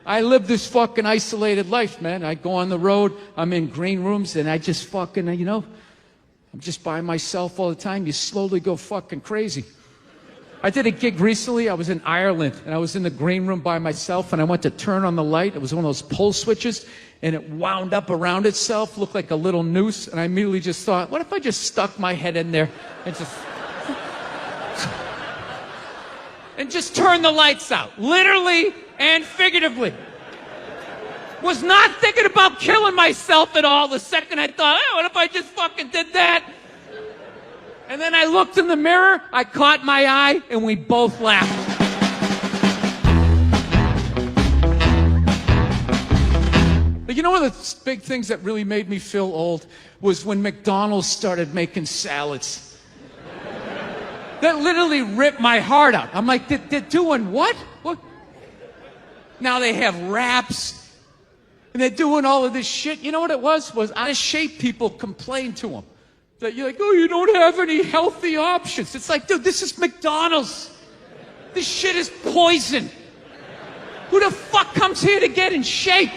I live this fucking isolated life, man. I go on the road, I'm in green rooms, and I just fucking, I'm just by myself all the time. You slowly go fucking crazy. I did a gig recently. I was in Ireland, and I was in the green room by myself, and I went to turn on the light. It was one of those pull switches, and it wound up around itself, looked like a little noose, and I immediately just thought, what if I just stuck my head in there and just turn the lights out, literally and figuratively. Was not thinking about killing myself at all. The second I thought, what if I just fucking did that? And then I looked in the mirror, I caught my eye, and we both laughed. But you know one of the big things that really made me feel old was when McDonald's started making salads. That literally ripped my heart out. I'm like, they're doing what? What? Now they have wraps, and they're doing all of this shit. You know what it was? Was out of shape people complained to them. That you're like, oh, you don't have any healthy options. It's like, dude, this is McDonald's. This shit is poison. Who the fuck comes here to get in shape?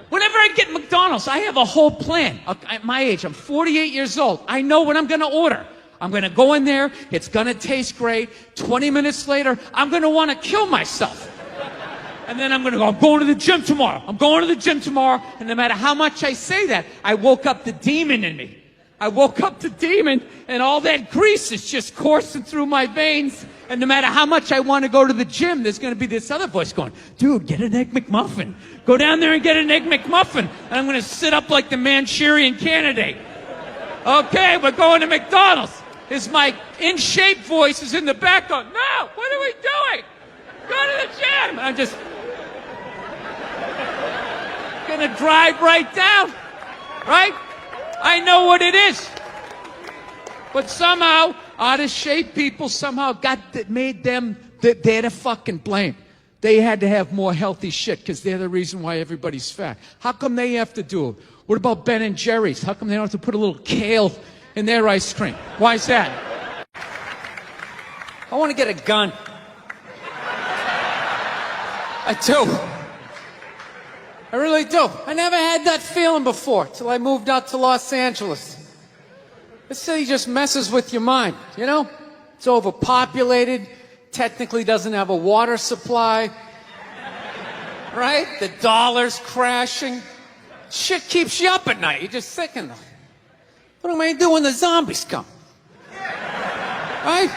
Whenever I get McDonald's, I have a whole plan. At my age, I'm 48 years old. I know what I'm going to order. I'm going to go in there. It's going to taste great. 20 minutes later, I'm going to want to kill myself. And then I'm going to go, I'm going to the gym tomorrow. I'm going to the gym tomorrow. And no matter how much I say that, I woke up the demon in me. I woke up the demon, and all that grease is just coursing through my veins. And no matter how much I want to go to the gym, there's going to be this other voice going, dude, get an Egg McMuffin. Go down there and get an Egg McMuffin. And I'm going to sit up like the Manchurian Candidate. Okay, we're going to McDonald's. My in-shape voice is in the back going, no, what are we doing? Go to the gym. I'm just going to drive right down, right? I know what it is. But somehow, out-of-shape people somehow made them, they're the fucking blame. They had to have more healthy shit because they're the reason why everybody's fat. How come they have to do it? What about Ben and Jerry's? How come they don't have to put a little kale in their ice cream? Why is that? I want to get a gun. I do. I really do. I never had that feeling before till I moved out to Los Angeles. This city just messes with your mind, you know? It's overpopulated, technically doesn't have a water supply, right? The dollar's crashing. Shit keeps you up at night. You're just thinking, what am I going to do when the zombies come? Right?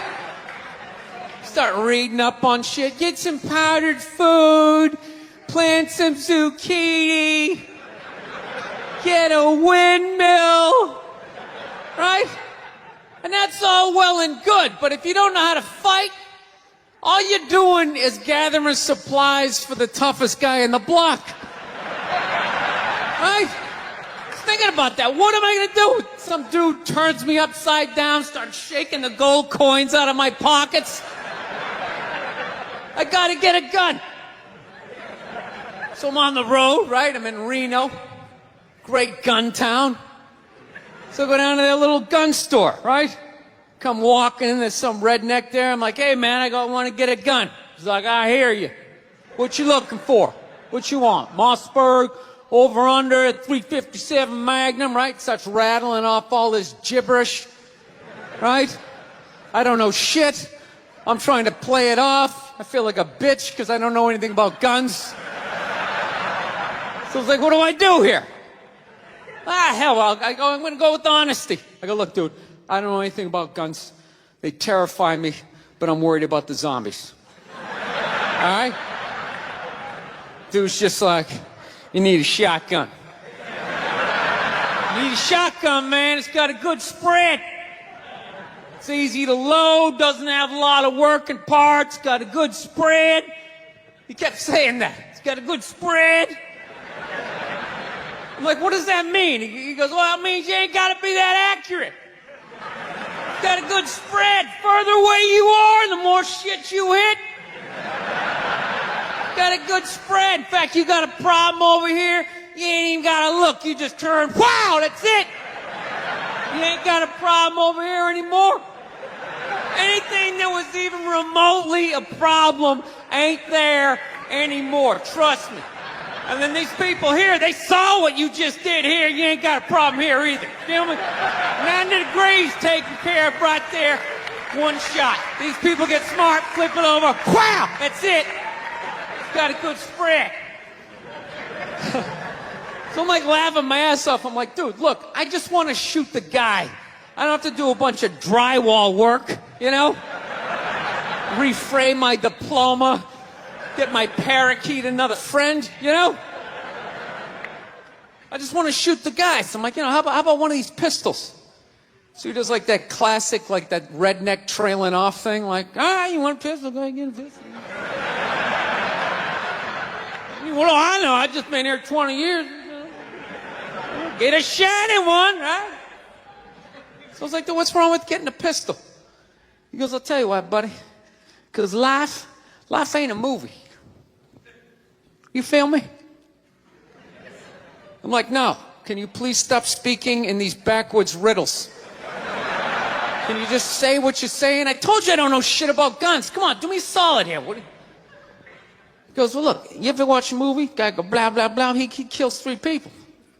Start reading up on shit. Get some powdered food. Plant some zucchini. Get a windmill. Right? And that's all well and good. But if you don't know how to fight, all you're doing is gathering supplies for the toughest guy in the block. Right? Thinking about that. What am I going to do? Some dude turns me upside down, starts shaking the gold coins out of my pockets. I got to get a gun. So I'm on the road, right? I'm in Reno. Great gun town. So I go down to their little gun store, right? Come walking in, there's some redneck there. I'm like, hey, man, I want to get a gun. He's like, I hear you. What you looking for? What you want? Mossberg, over under, 357 Magnum, right? Starts rattling off all this gibberish, right? I don't know shit. I'm trying to play it off. I feel like a bitch because I don't know anything about guns. So I was like, what do I do here? Hell, I'm going to go with honesty. I go, look, dude, I don't know anything about guns. They terrify me, but I'm worried about the zombies. All right? Dude's just like, you need a shotgun. You need a shotgun, man. It's got a good spread. It's easy to load, doesn't have a lot of working parts, got a good spread. He kept saying that. It's got a good spread. I'm like, what does that mean? He goes, well, it means you ain't got to be that accurate. It's got a good spread. Further away you are, the more shit you hit. Got a good spread. In fact, you got a problem over here, you ain't even got to look. You just turn, wow, that's it. You ain't got a problem over here anymore. Anything that was even remotely a problem ain't there anymore. Trust me. And then these people here, they saw what you just did here. You ain't got a problem here either. Feel me? 90 degrees taken care of right there. One shot. These people get smart, flip it over. Wow! That's it. It's got a good spread. So I'm like laughing my ass off. I'm like, dude, look, I just want to shoot the guy. I don't have to do a bunch of drywall work, you know? Reframe my diploma. Get my parakeet another friend, you know? I just want to shoot the guy. So I'm like, you know, how about one of these pistols? So he does like that classic, like that redneck trailing off thing. Like, you want a pistol? Go ahead, get a pistol. Well, I know. I've just been here 20 years. Get a shiny one, right? So I was like, what's wrong with getting a pistol? He goes, I'll tell you what, buddy. Because life ain't a movie. You feel me? I'm like, no. Can you please stop speaking in these backwoods riddles? Can you just say what you're saying? I told you I don't know shit about guns. Come on, do me a solid here. He goes, well, look, you ever watch a movie? Guy go, blah, blah, blah. He kills 3 people.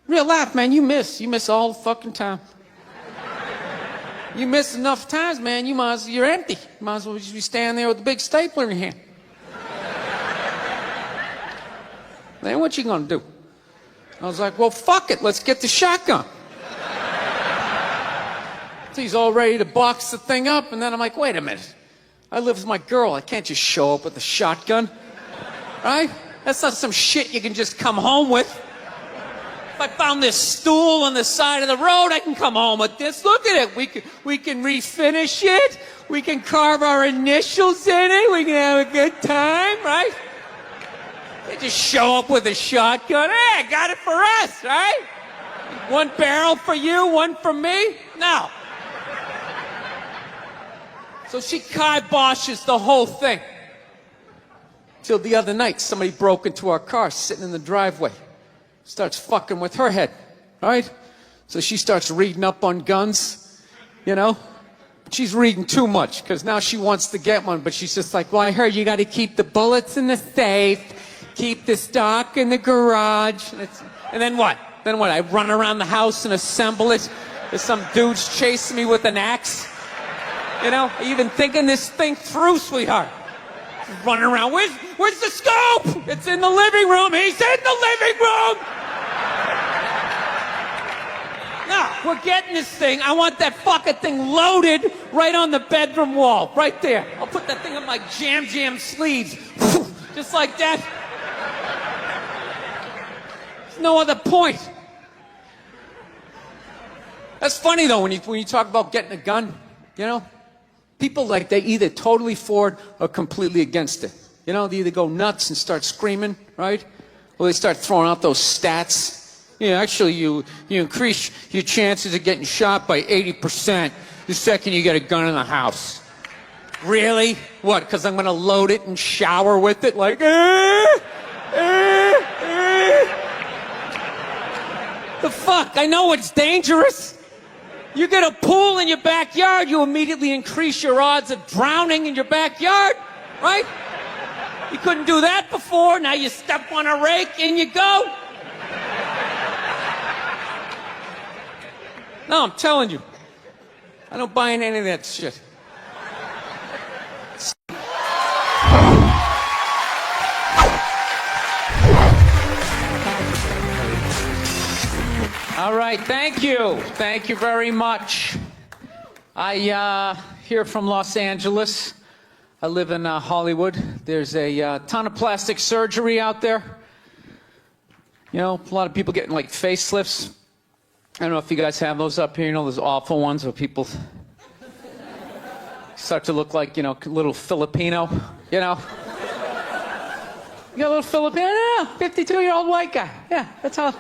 Real life, man, you miss. You miss all the fucking time. You miss enough times, man, you're empty. You might as well just be standing there with a big stapler in your hand. Then what you gonna do? I was like, well, fuck it, let's get the shotgun. So he's all ready to box the thing up, and then I'm like, wait a minute. I live with my girl, I can't just show up with a shotgun. Right? That's not some shit you can just come home with. If I found this stool on the side of the road, I can come home with this. Look at it. We can refinish it. We can carve our initials in it. We can have a good time, right? They just show up with a shotgun. Hey, I got it for us, right? 1 barrel for you, 1 for me? No. So she kiboshes the whole thing. Till the other night, somebody broke into our car sitting in the driveway. Starts fucking with her head, right? So she starts reading up on guns, you know? She's reading too much, because now she wants to get one, but she's just like, well, I heard you got to keep the bullets in the safe, keep the stock in the garage. And then what? Then what? I run around the house and assemble it? There's some dude's chasing me with an axe? You know? Are you even thinking this thing through, sweetheart? Running around. Where's the scope? It's in the living room. He's in the living room. No, we're getting this thing. I want that fucking thing loaded right on the bedroom wall. Right there. I'll put that thing on my jam sleeves. Just like that. There's no other point. That's funny, though, when you talk about getting a gun, you know? People, like, they either totally for it or completely against it. You know, they either go nuts and start screaming, right? Or they start throwing out those stats. Yeah, actually, you increase your chances of getting shot by 80% the second you get a gun in the house. Really? What, because I'm going to load it and shower with it? Like, The fuck? I know it's dangerous. You get a pool in your backyard, you immediately increase your odds of drowning in your backyard, right? You couldn't do that before, now you step on a rake, in you go. No, I'm telling you, I don't buy into any of that shit. All right, thank you. Thank you very much. I here from Los Angeles. I live in Hollywood. There's a ton of plastic surgery out there. You know, a lot of people getting like facelifts. I don't know if you guys have those up here. You know, those awful ones where people start to look like, you know, little Filipino, you know. You got a little Filipino? Yeah, 52-year-old white guy. Yeah, that's how.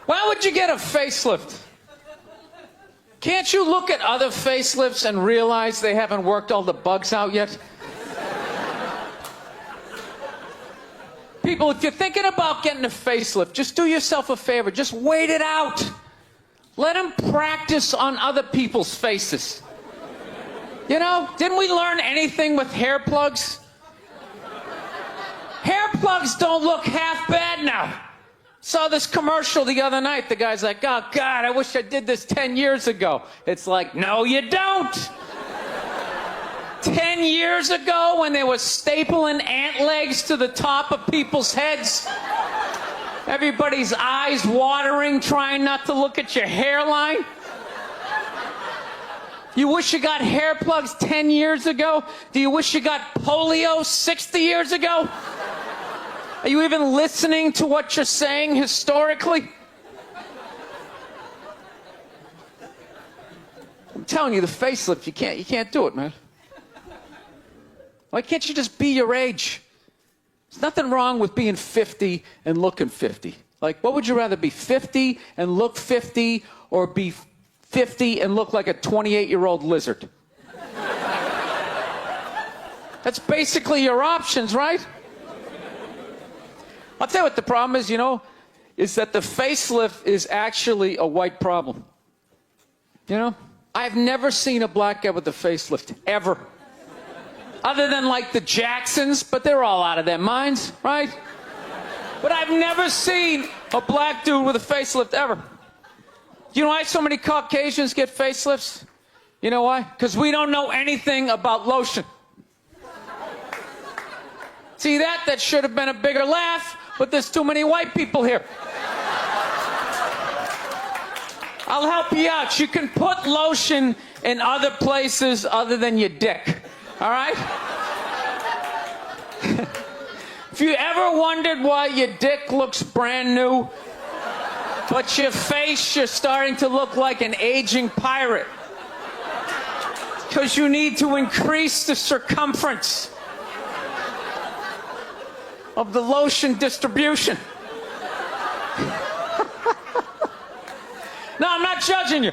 Why would you get a facelift? Can't you look at other facelifts and realize they haven't worked all the bugs out yet? People, if you're thinking about getting a facelift, just do yourself a favor. Just wait it out. Let them practice on other people's faces. You know, didn't we learn anything with hair plugs? Hair plugs don't look half bad now. Saw this commercial the other night. The guy's like, oh, God, I wish I did this 10 years ago. It's like, no, you don't. 10 years ago when they were stapling ant legs to the top of people's heads. Everybody's eyes watering, trying not to look at your hairline. You wish you got hair plugs 10 years ago? Do you wish you got polio 60 years ago? Are you even listening to what you're saying historically? I'm telling you, the facelift, you can't do it, man. Why can't you just be your age? There's nothing wrong with being 50 and looking 50. Like, what would you rather be, 50 and look 50, or be 50 and look like a 28-year-old lizard? That's basically your options, right? I'll tell you what the problem is, you know, is that the facelift is actually a white problem. You know? I've never seen a black guy with a facelift, ever. Other than, like, the Jacksons, but they're all out of their minds, right? But I've never seen a black dude with a facelift, ever. You know why so many Caucasians get facelifts? You know why? Because we don't know anything about lotion. See that? That should have been a bigger laugh, but there's too many white people here. I'll help you out. You can put lotion in other places other than your dick. All right? If you ever wondered why your dick looks brand new, but your face, you're starting to look like an aging pirate. Because you need to increase the circumference of the lotion distribution. No, I'm not judging you.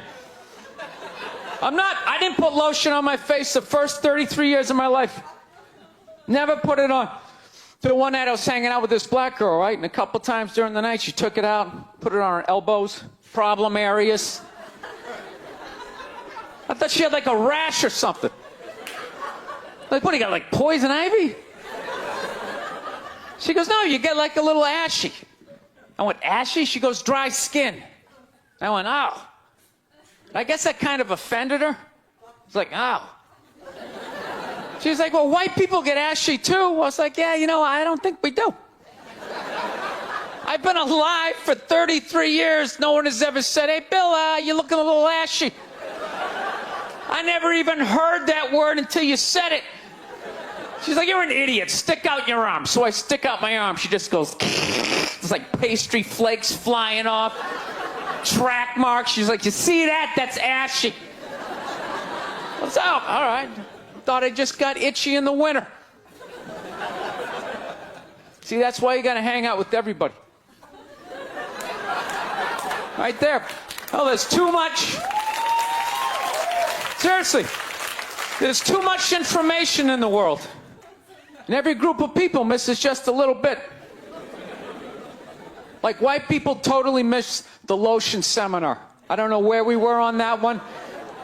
I didn't put lotion on my face the first 33 years of my life. Never put it on. The one night I was hanging out with this black girl, right? And a couple times during the night, she took it out, put it on her elbows, problem areas. I thought she had like a rash or something. Like, what do you got, like poison ivy? She goes, no, you get like a little ashy. I went, ashy? She goes, dry skin. I went, oh. I guess that kind of offended her. It's like, oh. She's like, well, white people get ashy too. I was like, yeah, you know, I don't think we do. I've been alive for 33 years. No one has ever said, hey, Bill, you're looking a little ashy. I never even heard that word until you said it. She's like, you're an idiot. Stick out your arm. So I stick out my arm. She just goes, it's like pastry flakes flying off. Track marks. She's like, you see that? That's ashy. What's up? All right. Thought I just got itchy in the winter. See, that's why you got to hang out with everybody. Right there. Oh, there's too much. Seriously. There's too much information in the world. And every group of people misses just a little bit. Like, white people totally missed the lotion seminar. I don't know where we were on that one.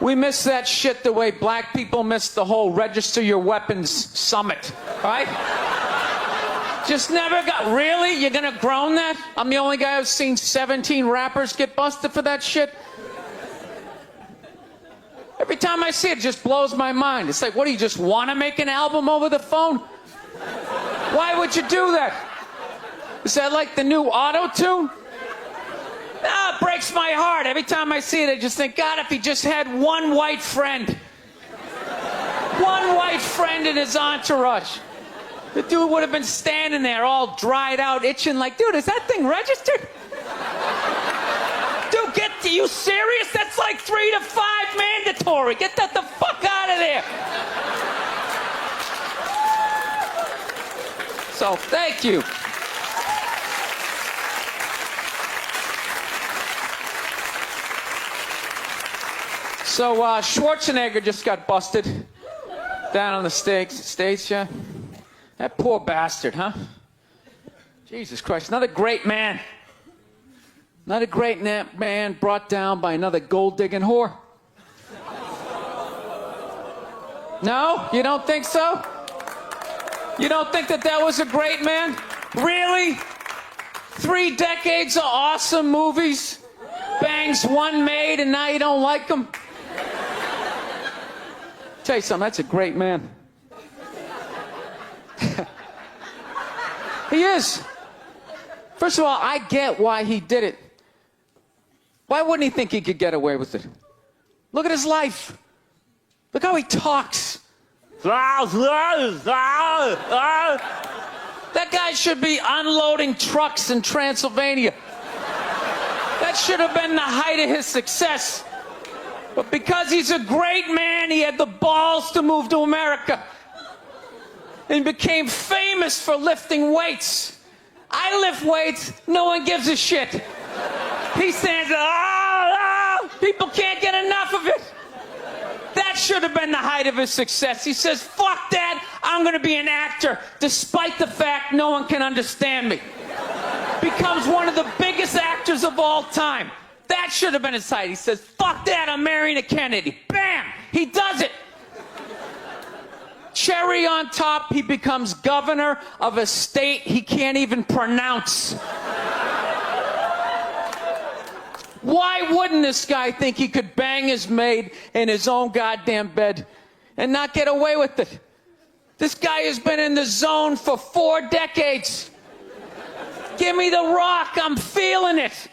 We missed that shit the way black people missed the whole register your weapons summit, right? Just never got, really? You're gonna groan that? I'm the only guy who's seen 17 rappers get busted for that shit? Every time I see it, it just blows my mind. It's like, what, do you just want to make an album over the phone? Why would you do that? Is that like the new auto-tune? No, it breaks my heart. Every time I see it, I just think, God, if he just had one white friend. One white friend in his entourage. The dude would have been standing there all dried out, itching like, dude, is that thing registered? Dude, are you serious? That's like 3 to 5 mandatory. Get that the fuck out of there. So, thank you. So, Schwarzenegger just got busted down on the States, yeah? That poor bastard, huh? Jesus Christ, another great man. Another great man brought down by another gold-digging whore. No? You don't think so? You don't think that that was a great man? Really? 3 decades of awesome movies? Bangs one made and now you don't like him? Tell you something, that's a great man. He is. First of all, I get why he did it. Why wouldn't he think he could get away with it? Look at his life. Look how he talks. That guy should be unloading trucks in Transylvania. That should have been the height of his success. But because he's a great man, he had the balls to move to America and became famous for lifting weights. I lift weights, no one gives a shit. He stands, people can't get enough of it. That should have been the height of his success. He says, fuck that, I'm gonna be an actor, despite the fact no one can understand me. Becomes one of the biggest actors of all time. That should have been his height. He says, fuck that, I'm marrying a Kennedy. Bam! He does it. Cherry on top, he becomes governor of a state he can't even pronounce. Why wouldn't this guy think he could bang his maid in his own goddamn bed and not get away with it? This guy has been in the zone for 4 decades. Give me the rock, I'm feeling it.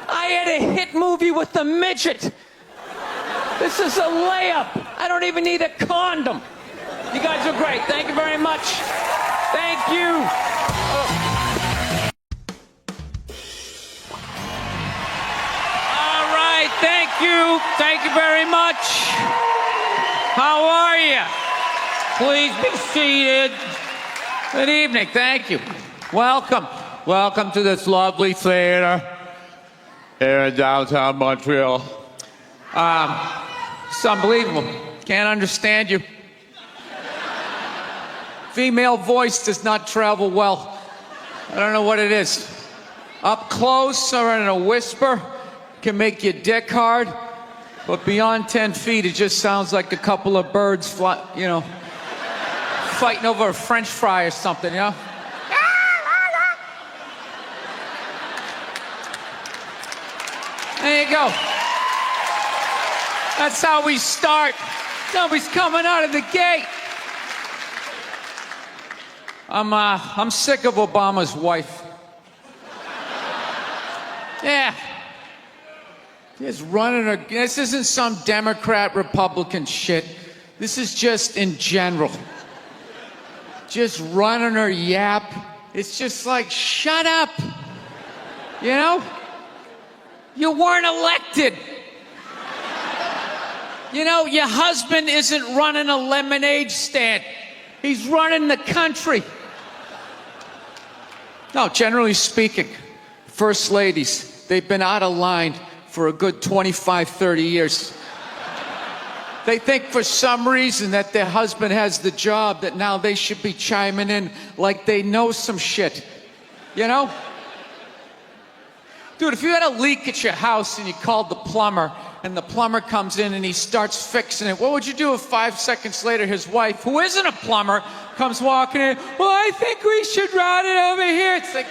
I had a hit movie with the midget. This is a layup. I don't even need a condom. You guys are great. Thank you very much. Thank you. All right. Thank you. Thank you very much. How are you? Please be seated. Good evening. Thank you. Welcome. Welcome to this lovely theater here in downtown Montreal. It's unbelievable. Can't understand you. Female voice does not travel well. I don't know what it is. Up close or in a whisper can make your dick hard, but beyond 10 feet it just sounds like a couple of birds fighting over a French fry or something, you know? There you go. That's how we start. Nobody's coming out of the gate. I'm sick of Obama's wife. Yeah. Just running her. This isn't some Democrat, Republican shit. This is just in general. Just running her yap. It's just like, shut up. You know? You weren't elected. You know, your husband isn't running a lemonade stand. He's running the country. No, generally speaking, first ladies, they've been out of line for a good 25, 30 years. They think for some reason that their husband has the job, that now they should be chiming in like they know some shit. You know? Dude, if you had a leak at your house and you called the plumber, and the plumber comes in and he starts fixing it, what would you do if 5 seconds later his wife, who isn't a plumber, comes walking in? Well, I think we should run it over here. It's like,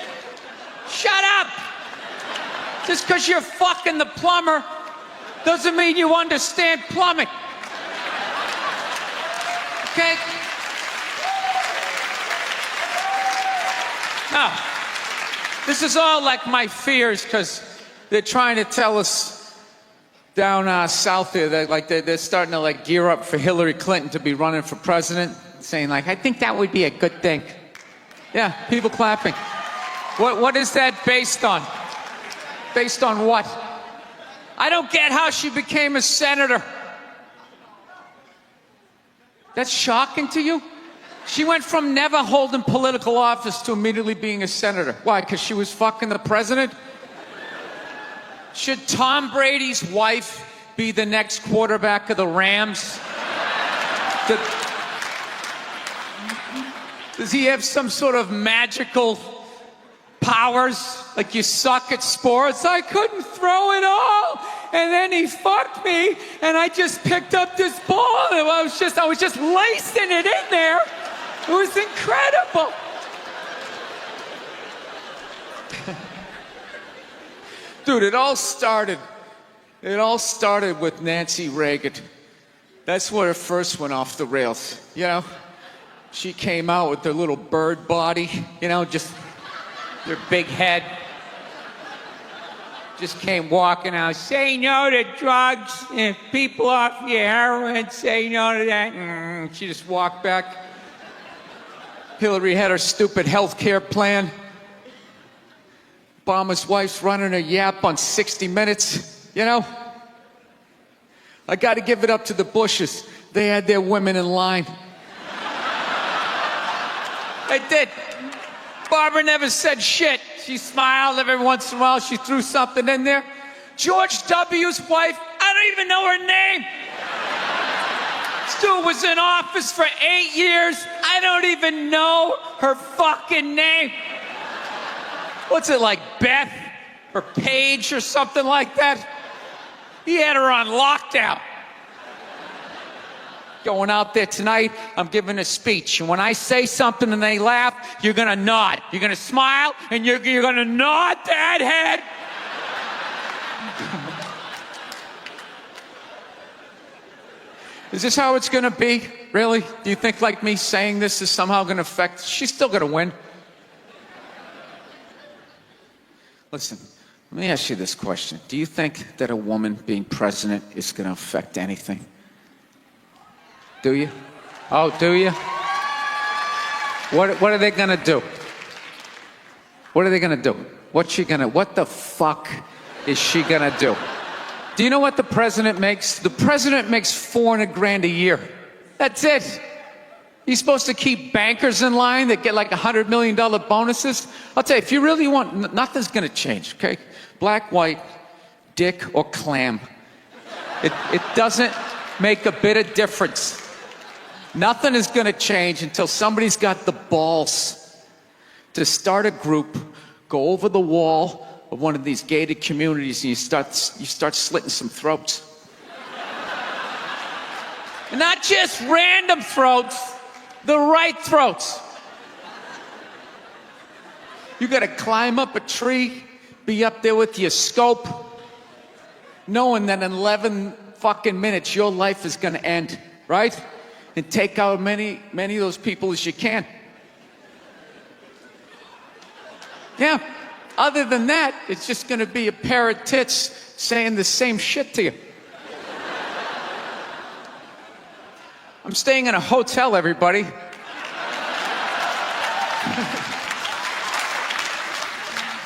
shut up! Just because you're fucking the plumber doesn't mean you understand plumbing. Okay? Now, this is all like my fears, because they're trying to tell us down south here that they're starting to gear up for Hillary Clinton to be running for president, saying I think that would be a good thing. Yeah, people clapping. What is that based on? Based on what? I don't get how she became a senator. That's shocking to you? She went from never holding political office to immediately being a senator. Why? Because she was fucking the president? Should Tom Brady's wife be the next quarterback of the Rams? Does he have some sort of magical powers? Like, you suck at sports? I couldn't throw it all, and then he fucked me, and I just picked up this ball, and I I was just lacing it in there. It was incredible. Dude, it all started with Nancy Reagan. That's where it first went off the rails, you know? She came out with her little bird body, you know, just her big head. Just came walking out, say no to drugs, and people off your heroin, say no to that. She just walked back. Hillary had her stupid health care plan. Obama's wife's running a yap on 60 Minutes, you know? I got to give it up to the Bushes. They had their women in line. They did. Barbara never said shit. She smiled every once in a while. She threw something in there. George W.'s wife, I don't even know her name. Stu was in office for 8 years. I don't even know her fucking name. What's it, like Beth or Paige or something like that? He had her on lockdown. Going out there tonight, I'm giving a speech. And when I say something and they laugh, you're going to nod. You're going to smile, and you're going to nod that head. Is this how it's going to be? Really? Do you think like me saying this is somehow going to affect? She's still going to win. Listen, let me ask you this question. Do you think that a woman being president is going to affect anything? Do you? Oh, do you? What are they going to do? What are they going to do? What the fuck is she going to do? Do you know what the president makes? The president makes $400,000 a year. That's it. He's supposed to keep bankers in line that get like $100 million bonuses. I'll tell you, if you really want, nothing's going to change, okay? Black, white, dick, or clam. It doesn't make a bit of difference. Nothing is going to change until somebody's got the balls to start a group, go over the wall of one of these gated communities, and you start slitting some throats. And not just random throats, the right throats. You got to climb up a tree, be up there with your scope, knowing that in 11 fucking minutes your life is going to end, right? And take out many of those people as you can. Yeah. Other than that, it's just going to be a pair of tits saying the same shit to you. I'm staying in a hotel, everybody.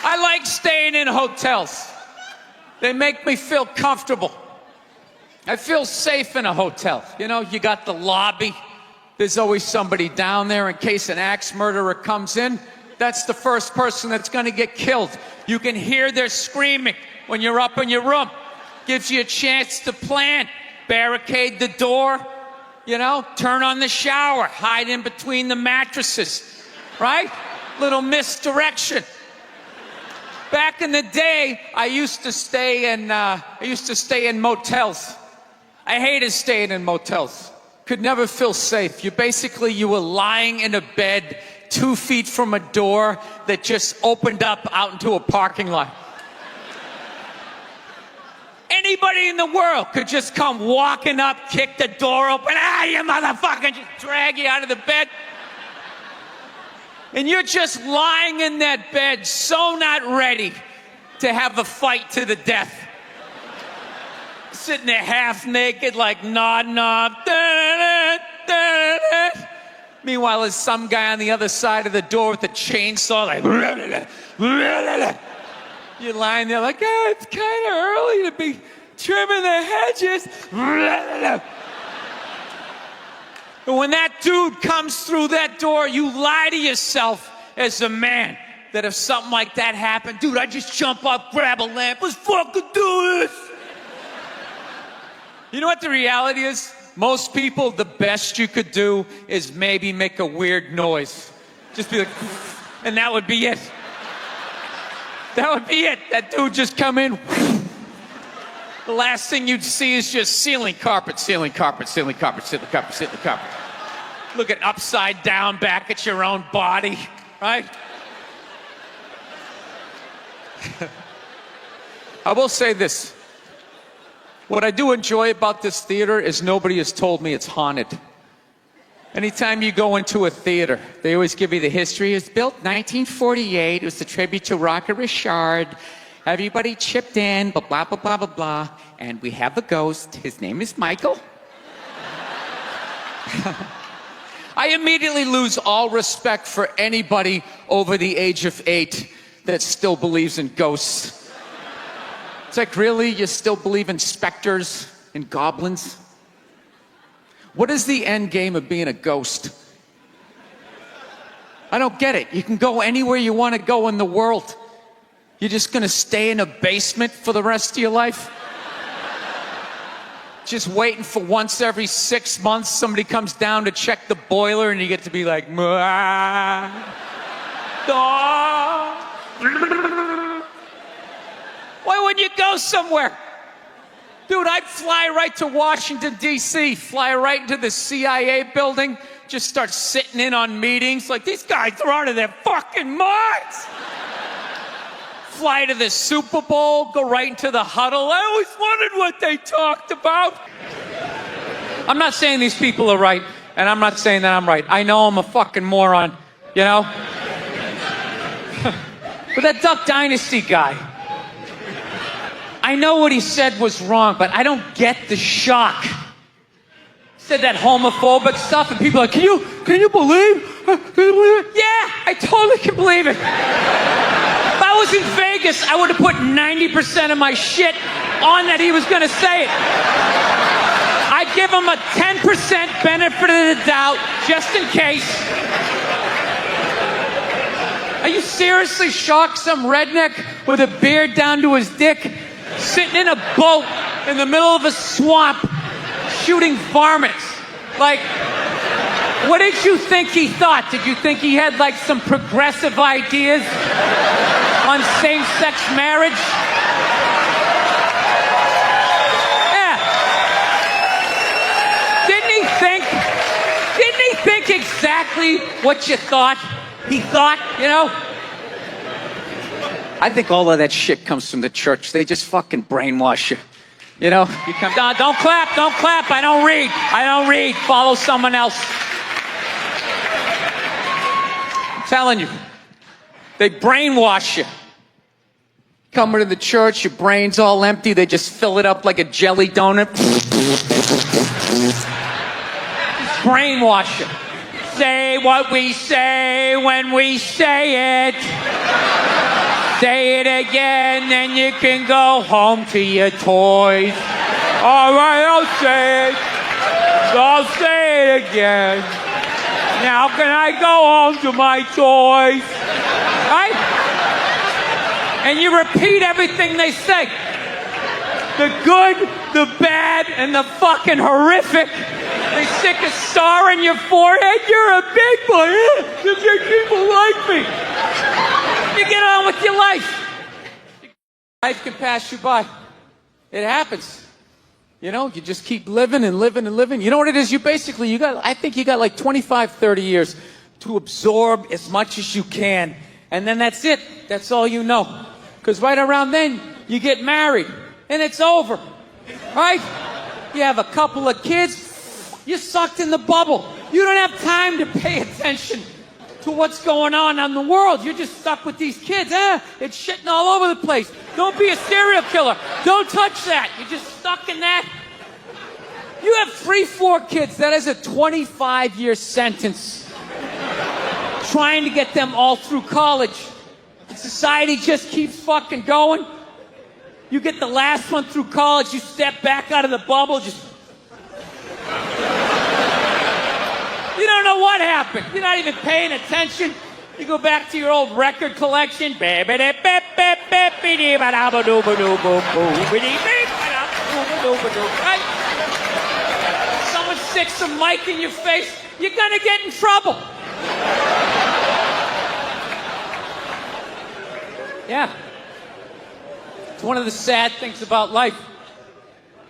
I like staying in hotels. They make me feel comfortable. I feel safe in a hotel. You know, you got the lobby. There's always somebody down there in case an axe murderer comes in. That's the first person that's going to get killed. You can hear their screaming when you're up in your room. Gives you a chance to plan. Barricade the door, you know, turn on the shower, hide in between the mattresses, right? Little misdirection. Back in the day, I used to stay in motels. I hated staying in motels. Could never feel safe. You were lying in a bed 2 feet from a door that just opened up out into a parking lot. Anybody in the world could just come walking up, kick the door open, you motherfucker, just drag you out of the bed. And you're just lying in that bed, so not ready to have a fight to the death. Sitting there half naked, like nodding off. Meanwhile, there's some guy on the other side of the door with a chainsaw, like. You're lying there like, it's kind of early to be trimming the hedges. But when that dude comes through that door, you lie to yourself as a man that if something like that happened, dude, I just jump up, grab a lamp, let's fucking do this. You know what the reality is? Most people, the best you could do is maybe make a weird noise. Just be like, and that would be it. That would be it. That dude just come in, the last thing you'd see is just ceiling carpet, ceiling carpet, ceiling carpet, ceiling carpet, ceiling carpet. Looking upside down back at your own body, right? I will say this. What I do enjoy about this theater is nobody has told me it's haunted. Anytime you go into a theater, they always give you the history. It was built 1948. It was a tribute to Rocket Richard. Everybody chipped in, blah, blah, blah, blah, blah, blah. And we have a ghost. His name is Michael. I immediately lose all respect for anybody over the age of 8 that still believes in ghosts. It's like, really? You still believe in specters and goblins? What is the end game of being a ghost? I don't get it. You can go anywhere you want to go in the world. You're just going to stay in a basement for the rest of your life? Just waiting for once every 6 months somebody comes down to check the boiler and you get to be like, why wouldn't you go somewhere? Dude, I'd fly right to Washington, D.C., fly right into the CIA building, just start sitting in on meetings like, these guys are out of their fucking minds. Fly to the Super Bowl, go right into the huddle. I always wondered what they talked about. I'm not saying these people are right, and I'm not saying that I'm right. I know I'm a fucking moron, you know? But that Duck Dynasty guy, I know what he said was wrong, but I don't get the shock. He said that homophobic stuff, and people are like, can you believe? Yeah, I totally can believe it. If I was in Vegas, I would have put 90% of my shit on that he was going to say it. I'd give him a 10% benefit of the doubt, just in case. Are you seriously shocked some redneck with a beard down to his dick, sitting in a boat in the middle of a swamp, shooting varmints? Like, what did you think he thought? Did you think he had, like, some progressive ideas on same-sex marriage? Yeah. Didn't he think exactly what you thought he thought, you know? I think all of that shit comes from the church. They just fucking brainwash you. You know? You come down, don't clap. I don't read. Follow someone else. I'm telling you. They brainwash you. Come into the church, your brain's all empty. They just fill it up like a jelly donut. Just brainwash you. Say what we say when we say it. Say it again, then you can go home to your toys. All right, I'll say it. I'll say it again. Now can I go home to my toys? Right? And you repeat everything they say. The good, the bad, and the fucking horrific. They stick a star in your forehead. You're a big boy. The big people like me. You get on with your life. Life can pass you by. It happens. You know, you just keep living and living and living. You know what it is? I think you got like 25, 30 years to absorb as much as you can. And then that's it. That's all you know. Because right around then, you get married. And it's over. Right? You have a couple of kids. You're sucked in the bubble. You don't have time to pay attention to what's going on in the world. You're just stuck with these kids. It's shitting all over the place. Don't be a serial killer. Don't touch that. You're just stuck in that. You have 3, 4 kids. That is a 25-year sentence. Trying to get them all through college. Society just keeps fucking going. You get the last one through college. You step back out of the bubble. You don't know what happened. You're not even paying attention. You go back to your old record collection. Right? Someone sticks a mic in your face, you're gonna get in trouble. Yeah. It's one of the sad things about life.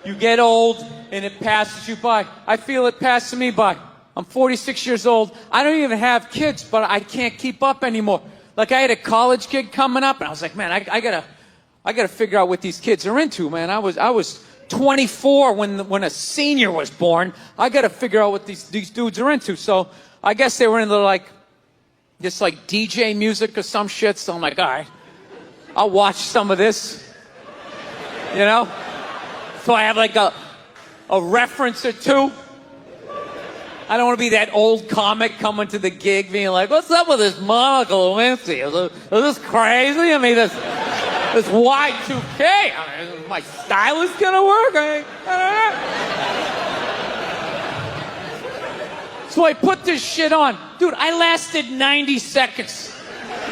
You get old, and it passes you by. I feel it passing me by. I'm 46 years old. I don't even have kids, but I can't keep up anymore. Like, I had a college kid coming up, and I was like, man, I gotta figure out what these kids are into, man. I was 24 when a senior was born. I gotta figure out what these dudes are into. So I guess they were into like DJ music or some shit. So I'm like, all right, I'll watch some of this. You know? So I have like a reference or two. I don't want to be that old comic coming to the gig being like, what's up with this Monica Lewinsky? Is this crazy? I mean, this Y2K. I mean, my stylist gonna work? I don't know. So I put this shit on. Dude, I lasted 90 seconds.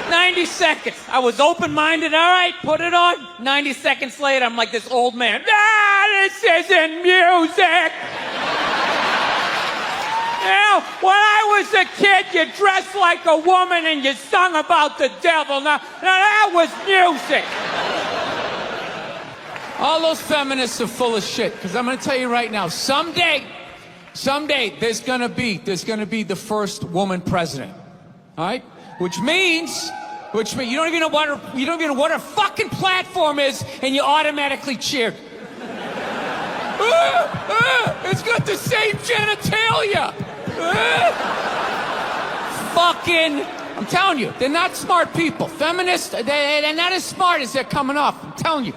90 seconds. I was open-minded. All right, put it on. 90 seconds later, I'm like this old man. This isn't music. You know, when I was a kid, you dressed like a woman and you sung about the devil. Now that was music. All those feminists are full of shit. Because I'm going to tell you right now, someday, there's going to be the first woman president. All right? Which means you don't even know what her fucking platform is, and you automatically cheer. It's got the same genitalia. Fucking, I'm telling you, they're not smart people. Feminists, they're not as smart as they're coming off. I'm telling you.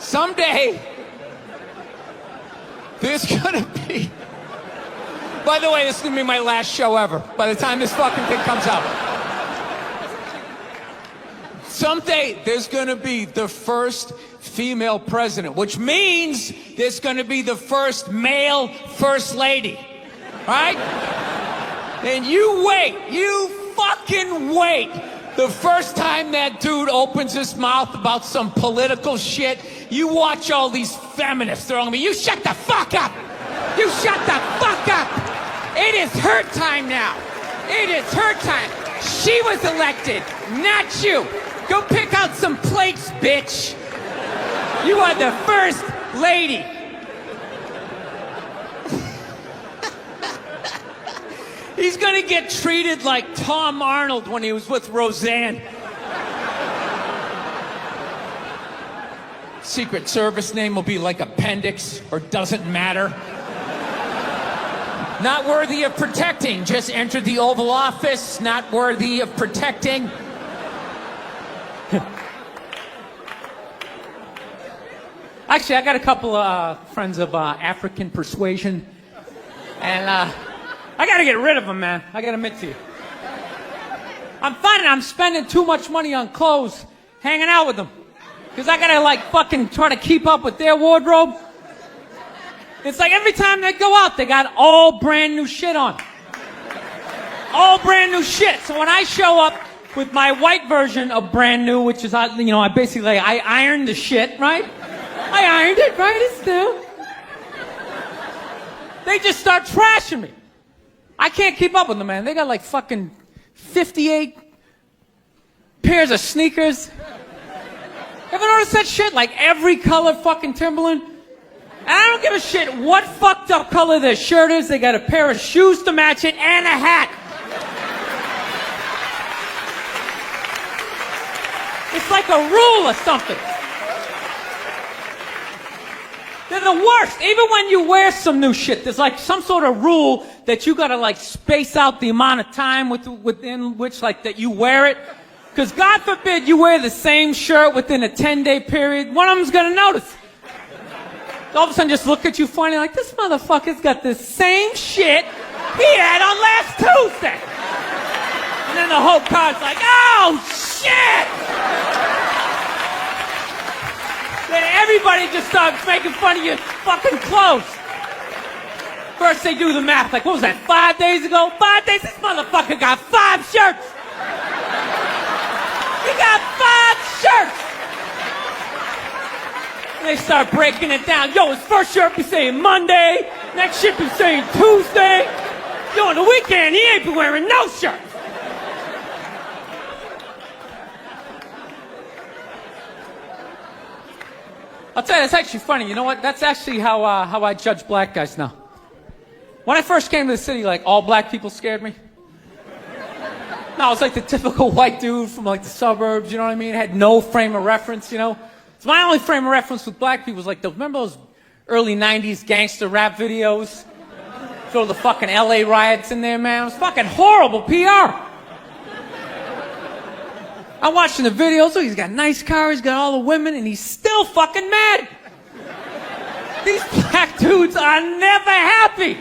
Someday, there's gonna be. By the way, this is gonna be my last show ever. By the time this fucking thing comes out. Someday, there's gonna be the first female president, which means there's gonna be the first male first lady. Right? And you wait. You fucking wait. The first time that dude opens his mouth about some political shit, you watch all these feminists throwing me. You shut the fuck up. You shut the fuck up. It is her time now. It is her time. She was elected, not you. Go pick out some plates, bitch. You are the first lady. He's gonna get treated like Tom Arnold when he was with Roseanne. Secret Service name will be like Appendix or Doesn't Matter. Not worthy of protecting. Just entered the Oval Office. Not worthy of protecting. Actually, I got a couple friends of African persuasion. And I gotta get rid of them, man. I gotta admit to you. I'm finding I'm spending too much money on clothes hanging out with them. Because I gotta like fucking try to keep up with their wardrobe. It's like every time they go out, they got all brand new shit on. All brand new shit. So when I show up with my white version of brand new, which is, I basically, I ironed the shit, right? I ironed it, right? It's new. They just start trashing me. I can't keep up with them, man. They got like fucking 58 pairs of sneakers. Ever notice that shit? Like every color fucking Timberland? And I don't give a shit what fucked up color their shirt is. They got a pair of shoes to match it and a hat. It's like a rule or something. They're the worst. Even when you wear some new shit, there's like some sort of rule that you gotta like space out the amount of time within which like that you wear it. Because God forbid you wear the same shirt within a 10-day period, one of them's gonna notice. All of a sudden just look at you funny like, this motherfucker's got the same shit he had on last Tuesday. And then the whole car's like, oh shit! Then everybody just starts making fun of your fucking clothes. First they do the math, like what was that, 5 days ago? 5 days? This motherfucker got 5 shirts! He got 5 shirts! And they start breaking it down. Yo, his first shirt be saying Monday, next shirt be saying Tuesday. Yo, on the weekend, he ain't been wearing no shirt. I'll tell you, it's actually funny. You know what? That's actually how I judge black guys now. When I first came to the city, like, all black people scared me. No, I was like the typical white dude from like the suburbs, you know what I mean? Had no frame of reference, you know? So my only frame of reference with black people was like, remember those early 90s gangster rap videos? Throw the fucking LA riots in there, man. It was fucking horrible PR. I'm watching the videos, he's got a nice car, he's got all the women, and he's still fucking mad. These black dudes are never happy.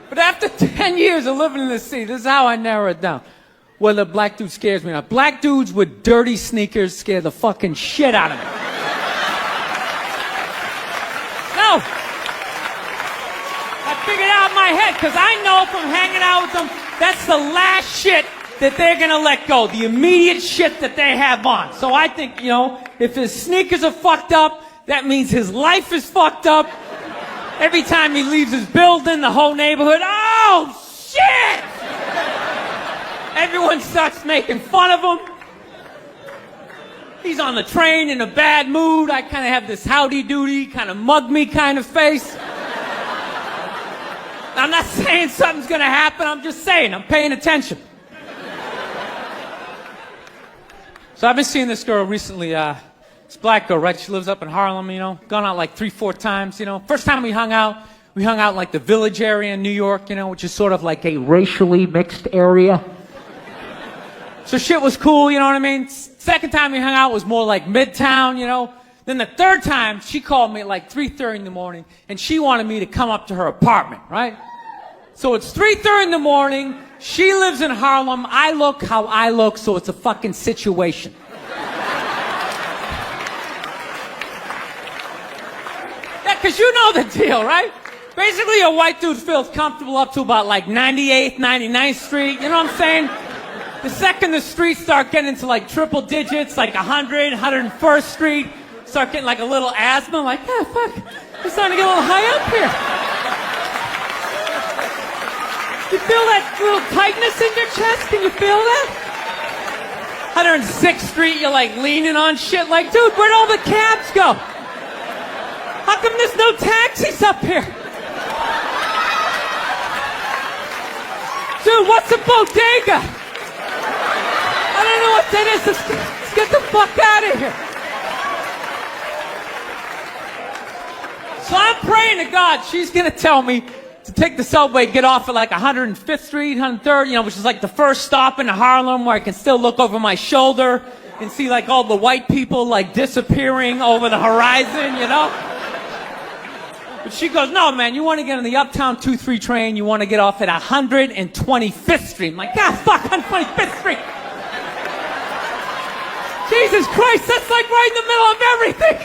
But after 10 years of living in the city, this is how I narrow it down. Whether a black dude scares me or not. Black dudes with dirty sneakers scare the fucking shit out of me. No. I figured out in my head, because I know from hanging out with them, that's the last shit that they're gonna let go. The immediate shit that they have on. So I think, you know, if his sneakers are fucked up, that means his life is fucked up. Every time he leaves his building, the whole neighborhood, oh, shit! Everyone starts making fun of him. He's on the train in a bad mood. I kind of have this howdy-doody, kind of mug-me kind of face. I'm not saying something's gonna happen, I'm just saying, I'm paying attention. So I've been seeing this girl recently, this black girl, right? She lives up in Harlem, you know, gone out like 3-4 times, you know. First time we hung out in like the Village area in New York, you know, which is sort of like a racially mixed area. So shit was cool, you know what I mean? Second time we hung out was more like Midtown, you know. Then the third time, she called me at like 3:30 in the morning, and she wanted me to come up to her apartment, right? So it's 3:30 in the morning, she lives in Harlem, I look how I look, so it's a fucking situation. Yeah, because you know the deal, right? Basically, a white dude feels comfortable up to about like 98th, 99th Street, you know what I'm saying? The second the streets start getting into like triple digits, like 100, 101st Street, start getting like a little asthma, like, yeah, fuck, we're starting to get a little high up here. You feel that little tightness in your chest? Can you feel that? 106th Street, you're like leaning on shit like, dude, where'd all the cabs go? How come there's no taxis up here? Dude, what's a bodega? I don't know what that is. Let's get the fuck out of here. So I'm praying to God she's going to tell me to take the subway, get off at like 105th Street, 103rd, you know, which is like the first stop in Harlem where I can still look over my shoulder and see like all the white people like disappearing over the horizon, you know? But she goes, no, man, you want to get on the Uptown 2-3 train, you want to get off at 125th Street. I'm like, God, fuck, 125th Street. Jesus Christ, that's like right in the middle of everything.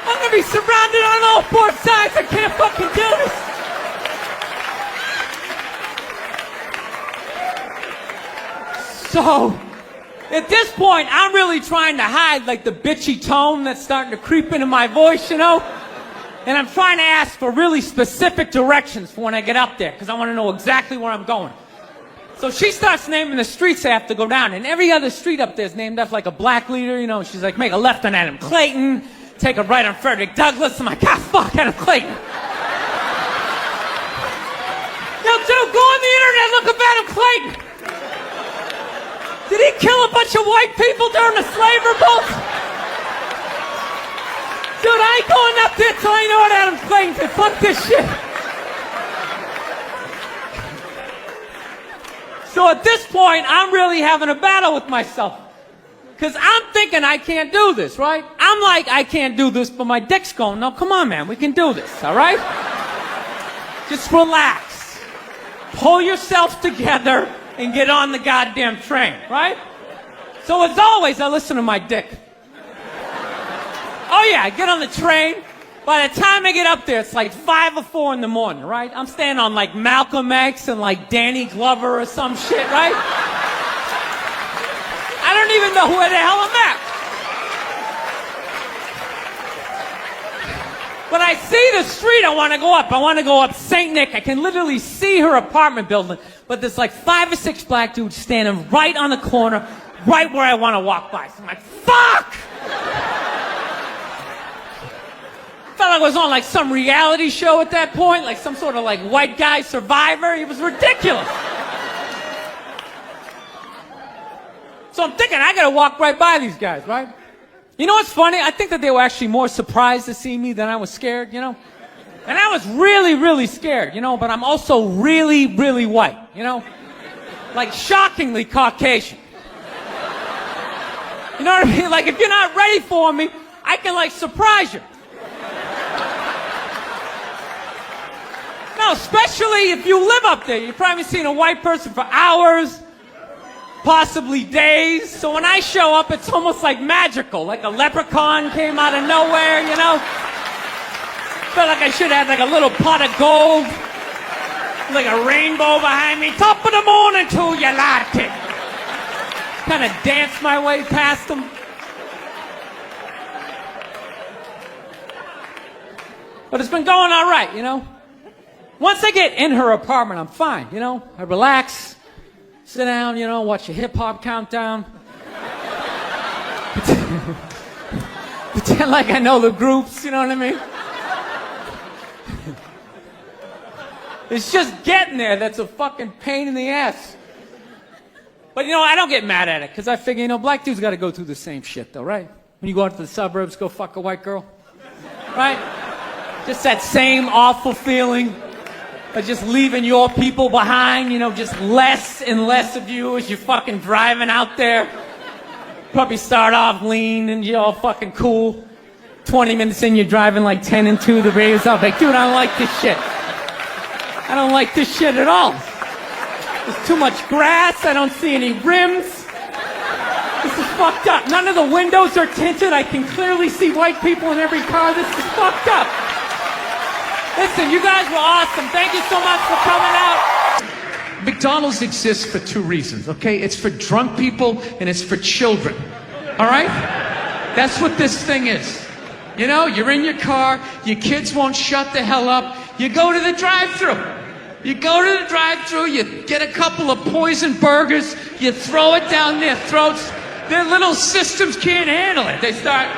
I'm going to be surrounded on all four sides. I can't fucking do this. So, at this point, I'm really trying to hide like the bitchy tone that's starting to creep into my voice, you know? And I'm trying to ask for really specific directions for when I get up there, because I want to know exactly where I'm going. So she starts naming the streets I have to go down, and every other street up there is named after like a black leader, you know? She's like, make a left on Adam Clayton, take a right on Frederick Douglass. I'm like, ah, fuck, Adam Clayton. Yo, dude, go on the internet, look up Adam Clayton. Did he kill a bunch of white people during the slave revolt? Dude, I ain't going up there till I know what Adam Clayton did. Fuck this shit. So at this point, I'm really having a battle with myself. Because I'm thinking I can't do this, right? I'm like, I can't do this, but my dick's going, no, come on, man, we can do this, all right? Just relax. Pull yourself together and get on the goddamn train, right? So as always, I listen to my dick. Oh yeah, I get on the train. By the time I get up there, it's like 5 or 4 in the morning, right? I'm standing on like Malcolm X and like Danny Glover or some shit, right? I don't even know where the hell I'm at. But I see the street I want to go up. I want to go up St. Nick. I can literally see her apartment building. But there's like 5 or 6 black dudes standing right on the corner, right where I want to walk by. So I'm like, fuck! Felt like I was on like some reality show at that point, like some sort of like white guy survivor. It was ridiculous. So I'm thinking, I gotta walk right by these guys, right? You know what's funny? I think that they were actually more surprised to see me than I was scared, you know? And I was really, really scared, you know, but I'm also really, really white, you know? Like shockingly Caucasian. You know what I mean? Like if you're not ready for me, I can like surprise you. Now, especially if you live up there, you've probably seen a white person for hours, possibly days. So when I show up, it's almost like magical, like a leprechaun came out of nowhere, you know? Felt like I should have like a little pot of gold, like a rainbow behind me. Top of the morning to you, latte. Kind of dance my way past them. But it's been going all right, you know? Once I get in her apartment, I'm fine, you know? I relax, sit down, you know, watch a hip-hop countdown. Pretend like I know the groups, you know what I mean? It's just getting there that's a fucking pain in the ass. But, you know, I don't get mad at it, because I figure, you know, black dudes got to go through the same shit, though, right? When you go out to the suburbs, go fuck a white girl, right? Just that same awful feeling of just leaving your people behind, you know, just less and less of you as you're fucking driving out there. Probably start off lean and you're all fucking cool. 20 minutes in, you're driving like 10 and 2, the radio's off. Like, dude, I don't like this shit. I don't like this shit at all. There's too much grass, I don't see any rims. This is fucked up. None of the windows are tinted. I can clearly see white people in every car. This is fucked up. Listen, you guys were awesome. Thank you so much for coming out. McDonald's exists for two reasons, okay? It's for drunk people and it's for children, all right? That's what this thing is. You know, you're in your car, your kids won't shut the hell up, you go to the drive-thru. You go to the drive-thru, you get a couple of poison burgers, you throw it down their throats, their little systems can't handle it. They start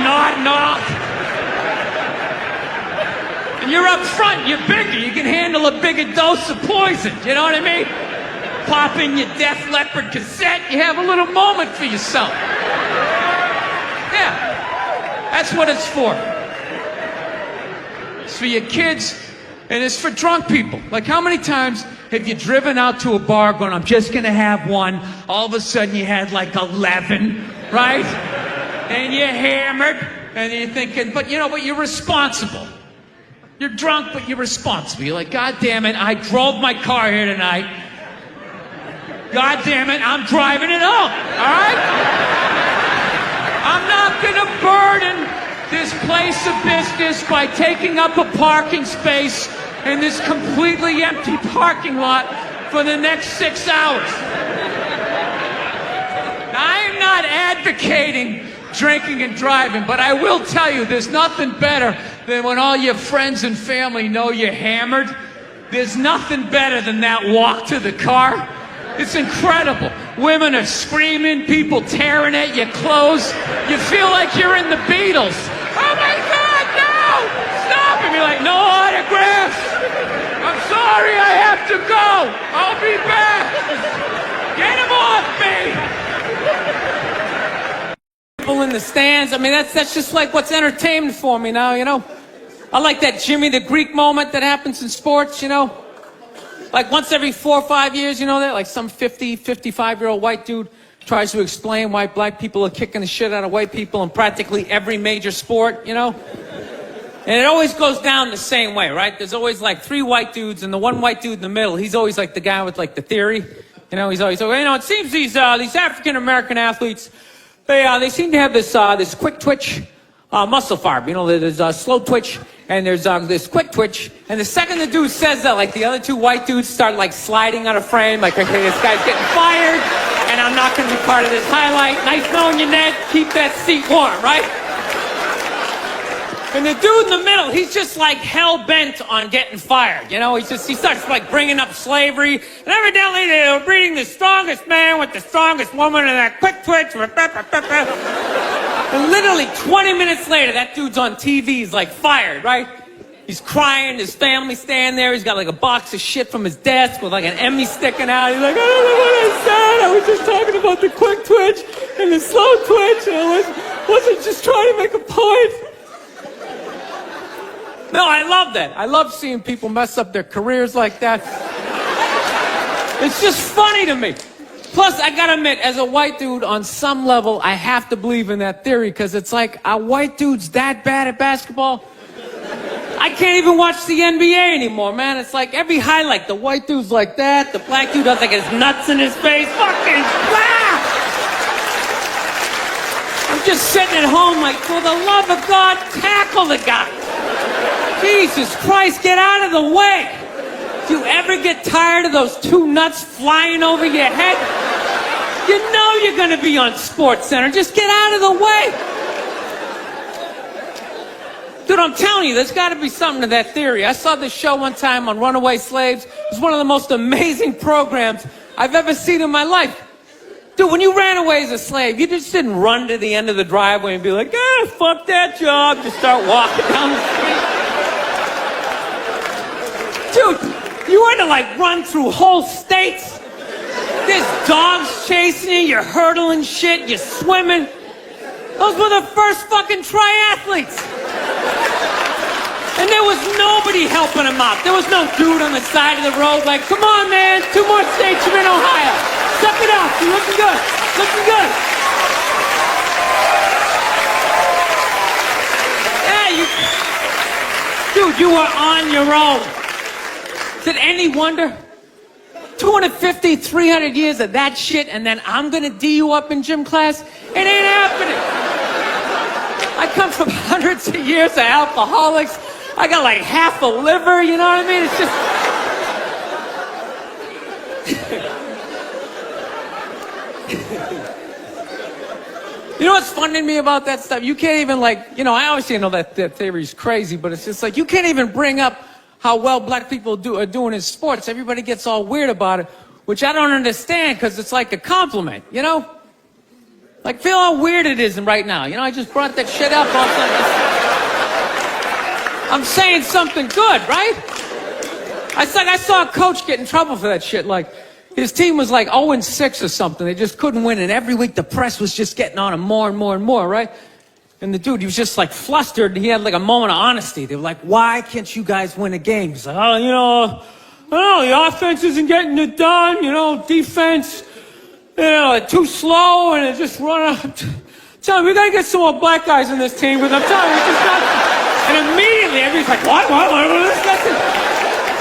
nodding off. And you're up front, you're bigger, you can handle a bigger dose of poison, you know what I mean? Pop in your Def Leppard cassette, you have a little moment for yourself. Yeah, that's what it's for. It's for your kids, and it's for drunk people. Like, how many times have you driven out to a bar going, I'm just gonna have one, all of a sudden you had like 11, right? And you're hammered, and you're thinking, but you know, but you're responsible. You're drunk, but you're responsible. You're like, God damn it, I drove my car here tonight. God damn it, I'm driving it home, all right? I'm not gonna burden this place of business by taking up a parking space in this completely empty parking lot for the next 6 hours. I'm not advocating drinking and driving, but I will tell you, there's nothing better than when all your friends and family know you're hammered. There's nothing better than that walk to the car. It's incredible. Women are screaming, people tearing at your clothes. You feel like you're in the Beatles. Oh my God, no! Stop! And you're like, no autographs! I'm sorry, I have to go! I'll be back! Get him off me! People in the stands, I mean, that's just like what's entertainment for me now, you know? I like that Jimmy the Greek moment that happens in sports, you know? Like once every 4 or 5 years, you know that? Like some 50, 55-year-old white dude tries to explain why black people are kicking the shit out of white people in practically every major sport, you know? And it always goes down the same way, right? There's always like 3 white dudes, and the one white dude in the middle, he's always like the guy with like the theory. You know, he's always, you know, it seems these African-American athletes, they seem to have this quick twitch muscle fiber. You know, there's slow twitch, and there's this quick twitch. And the second the dude says that, like the other 2 white dudes start like sliding out of frame, like, okay, this guy's getting fired, and I'm not going to be part of this highlight. Nice knowing you, Ned. Keep that seat warm, right? And the dude in the middle, he's just like hell-bent on getting fired. You know, he starts like bringing up slavery. And evidently they were breeding the strongest man with the strongest woman and that quick twitch. And literally 20 minutes later, that dude's on TV. He's like fired, right? He's crying. His family's standing there. He's got like a box of shit from his desk with like an Emmy sticking out. He's like, I don't know what I said. I was just talking about the quick twitch and the slow twitch. And I wasn't just trying to make a point. No, I love that. I love seeing people mess up their careers like that. It's just funny to me. Plus, I gotta admit, as a white dude, on some level, I have to believe in that theory, because it's like, are white dudes that bad at basketball? I can't even watch the NBA anymore, man. It's like every highlight, the white dude's like that, the black dude has like his nuts in his face. Fucking blah! I'm just sitting at home like, for the love of God, tackle the guy. Jesus Christ, get out of the way. Do you ever get tired of those two nuts flying over your head? You know you're going to be on SportsCenter. Just get out of the way. Dude, I'm telling you, there's got to be something to that theory. I saw this show one time on runaway slaves. It was one of the most amazing programs I've ever seen in my life. Dude, when you ran away as a slave, you just didn't run to the end of the driveway and be like, fuck that job. Just start walking down the street. Dude, you had to like run through whole states. There's dogs chasing you, you're hurdling shit, you're swimming. Those were the first fucking triathletes. And there was nobody helping them out. There was no dude on the side of the road like, come on, man, 2 more states, you're in Ohio. Suck it up, you're looking good, looking good. Yeah, dude, you were on your own. Is it any wonder? 250, 300 years of that shit, and then I'm gonna D you up in gym class? It ain't happening. I come from hundreds of years of alcoholics. I got like half a liver, you know what I mean? It's just... You know what's funny to me about that stuff? You can't even like, you know, I obviously know that theory's crazy, but it's just like, you can't even bring up how well black people are doing in sports. Everybody gets all weird about it, which I don't understand, because it's like a compliment, you know? Like, feel how weird it is right now. You know, I just brought that shit up. I'm saying something good, right? I saw a coach get in trouble for that shit. Like, his team was like 0-6 or something. They just couldn't win, and every week the press was just getting on him more and more and more, right? And the dude, he was just like flustered, and he had like a moment of honesty. They were like, why can't you guys win a game? He's like, oh, you know, I don't know, the offense isn't getting it done, you know, defense, you know, too slow, and it just run out. Tell me, we gotta get some more black guys in this team, because I'm telling you, it's just not. And immediately, everybody's like, what?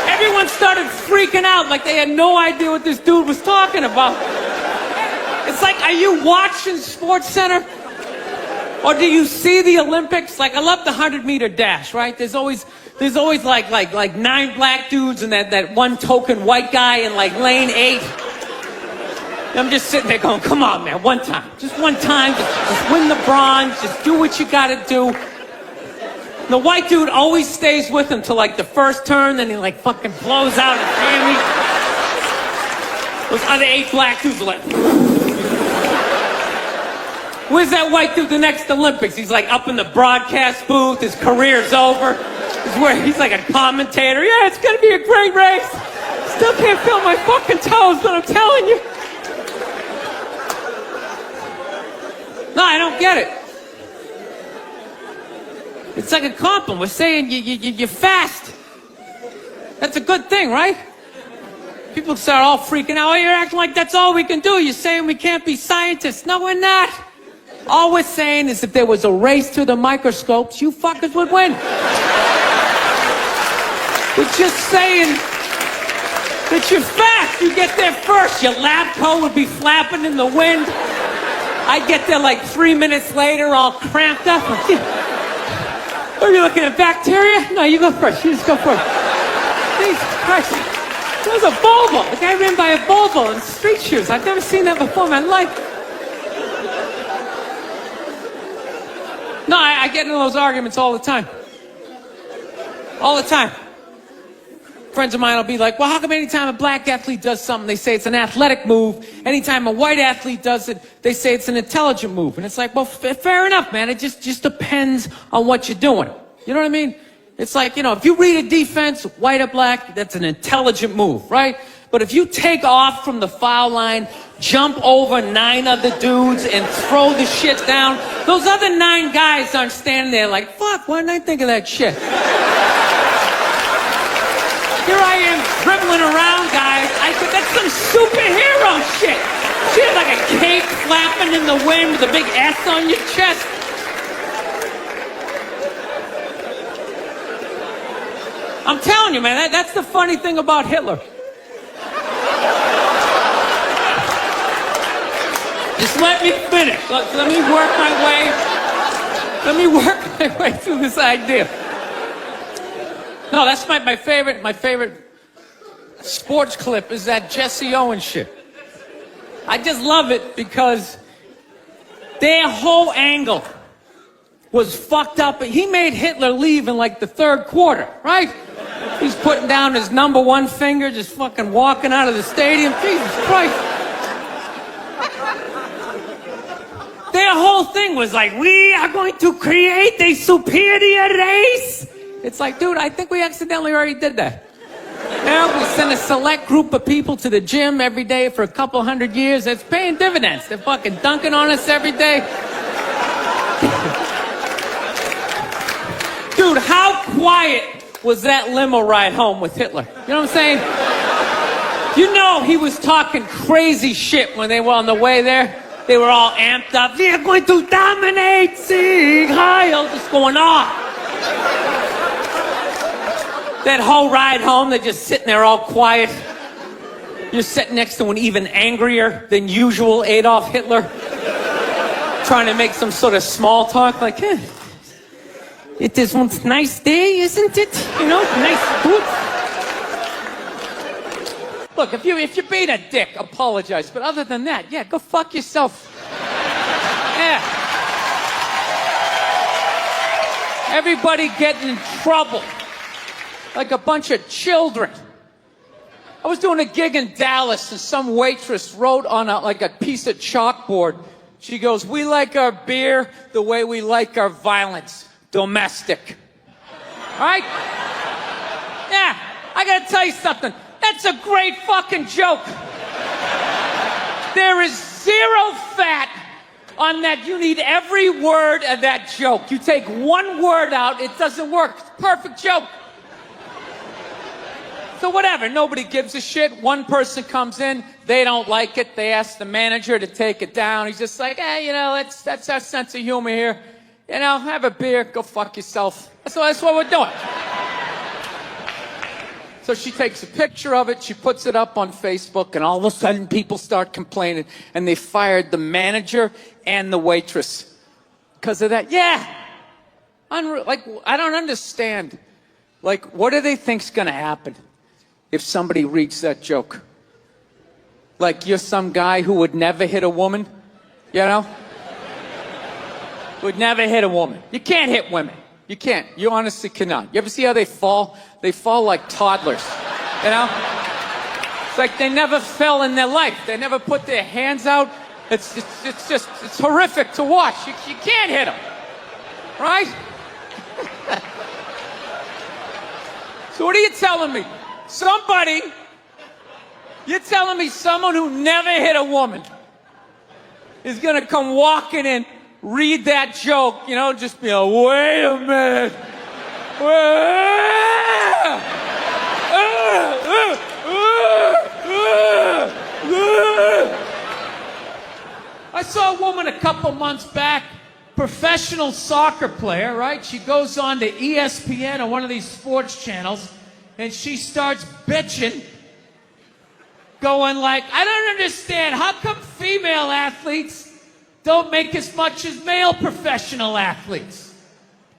Everyone started freaking out like they had no idea what this dude was talking about. It's like, are you watching SportsCenter? Or do you see the Olympics? Like, I love the 100-meter dash, right? There's always like 9 black dudes and that one token white guy in like lane 8. And I'm just sitting there going, come on, man, one time. Just one time, just win the bronze, just do what you gotta do. And the white dude always stays with him till like the first turn, then he like fucking blows out his hammy. Those other 8 black dudes are like... Where's that white dude the next Olympics? He's like up in the broadcast booth. His career's over. He's like a commentator. Yeah, it's gonna be a great race. Still can't feel my fucking toes, but I'm telling you. No, I don't get it. It's like a compliment. We're saying you're fast. That's a good thing, right? People start all freaking out. Oh, you're acting like that's all we can do. You're saying we can't be scientists. No, we're not. All we're saying is if there was a race to the microscopes, you fuckers would win. We're just saying that you're fast. You get there first. Your lab coat would be flapping in the wind. I'd get there like 3 minutes later, all cramped up. Are you looking at bacteria? No, you go first. You just go first. Jesus Christ. There was a Volvo. The guy ran by a Volvo in street shoes. I've never seen that before in my life. No, I get into those arguments all the time. All the time. Friends of mine will be like, well, how come anytime a black athlete does something, they say it's an athletic move? Anytime a white athlete does it, they say it's an intelligent move. And it's like, well, fair enough, man. It just depends on what you're doing. You know what I mean? It's like, if you read a defense, white or black, that's an intelligent move, right? But if you take off from the foul line, jump over 9 other dudes, and throw the shit down, those other 9 guys aren't standing there like, fuck, why didn't I think of that shit? Here I am dribbling around, guys. That's some superhero shit. Shit like a cape flapping in the wind with a big S on your chest. I'm telling you, man, that's the funny thing about Hitler. Just let me finish. Let me work my way through this idea. No, that's my favorite sports clip is that Jesse Owens shit. I just love it because their whole angle was fucked up. He made Hitler leave in like the 3rd quarter, right? He's putting down his number 1 finger, just fucking walking out of the stadium. Jesus Christ. Their whole thing was like, we are going to create a superior race. It's like, dude, I think we accidentally already did that. Now we send a select group of people to the gym every day for a couple hundred years. It's paying dividends. They're fucking dunking on us every day. Dude, how quiet was that limo ride home with Hitler? You know what I'm saying? He was talking crazy shit when they were on the way there. They were all amped up. We are going to dominate, Sieg Heil, just going off. That whole ride home, they're just sitting there all quiet. You're sitting next to an even angrier than usual Adolf Hitler, trying to make some sort of small talk, like, it is one nice day, isn't it? Nice, good. Look, if you're being a dick, apologize. But other than that, yeah, go fuck yourself. Yeah. Everybody getting in trouble. Like a bunch of children. I was doing a gig in Dallas and some waitress wrote on a piece of chalkboard. She goes, we like our beer the way we like our violence. Domestic. Right? Yeah, I gotta tell you something. That's a great fucking joke. There is 0 fat on that. You need every word of that joke. You take 1 word out, it doesn't work. It's a perfect joke. So whatever, nobody gives a shit. One person comes in, they don't like it. They ask the manager to take it down. He's just like, hey, that's our sense of humor here. Have a beer, go fuck yourself. That's what we're doing. So she takes a picture of it, she puts it up on Facebook, and all of a sudden people start complaining, and they fired the manager and the waitress because of that. Yeah. I don't understand. What do they think's gonna happen if somebody reads that joke? You're some guy who would never hit a woman, Would never hit a woman. You can't hit women. You can't. You honestly cannot. You ever see how they fall? They fall like toddlers, It's like they never fell in their life. They never put their hands out. It's horrific to watch. You can't hit them, right? So what are you telling me? You're telling me someone who never hit a woman is gonna come walking in, read that joke, just be like, wait a minute. I saw a woman a couple months back, professional soccer player, right? She goes on to ESPN or one of these sports channels, and she starts bitching, going like, I don't understand, how come female athletes don't make as much as male professional athletes?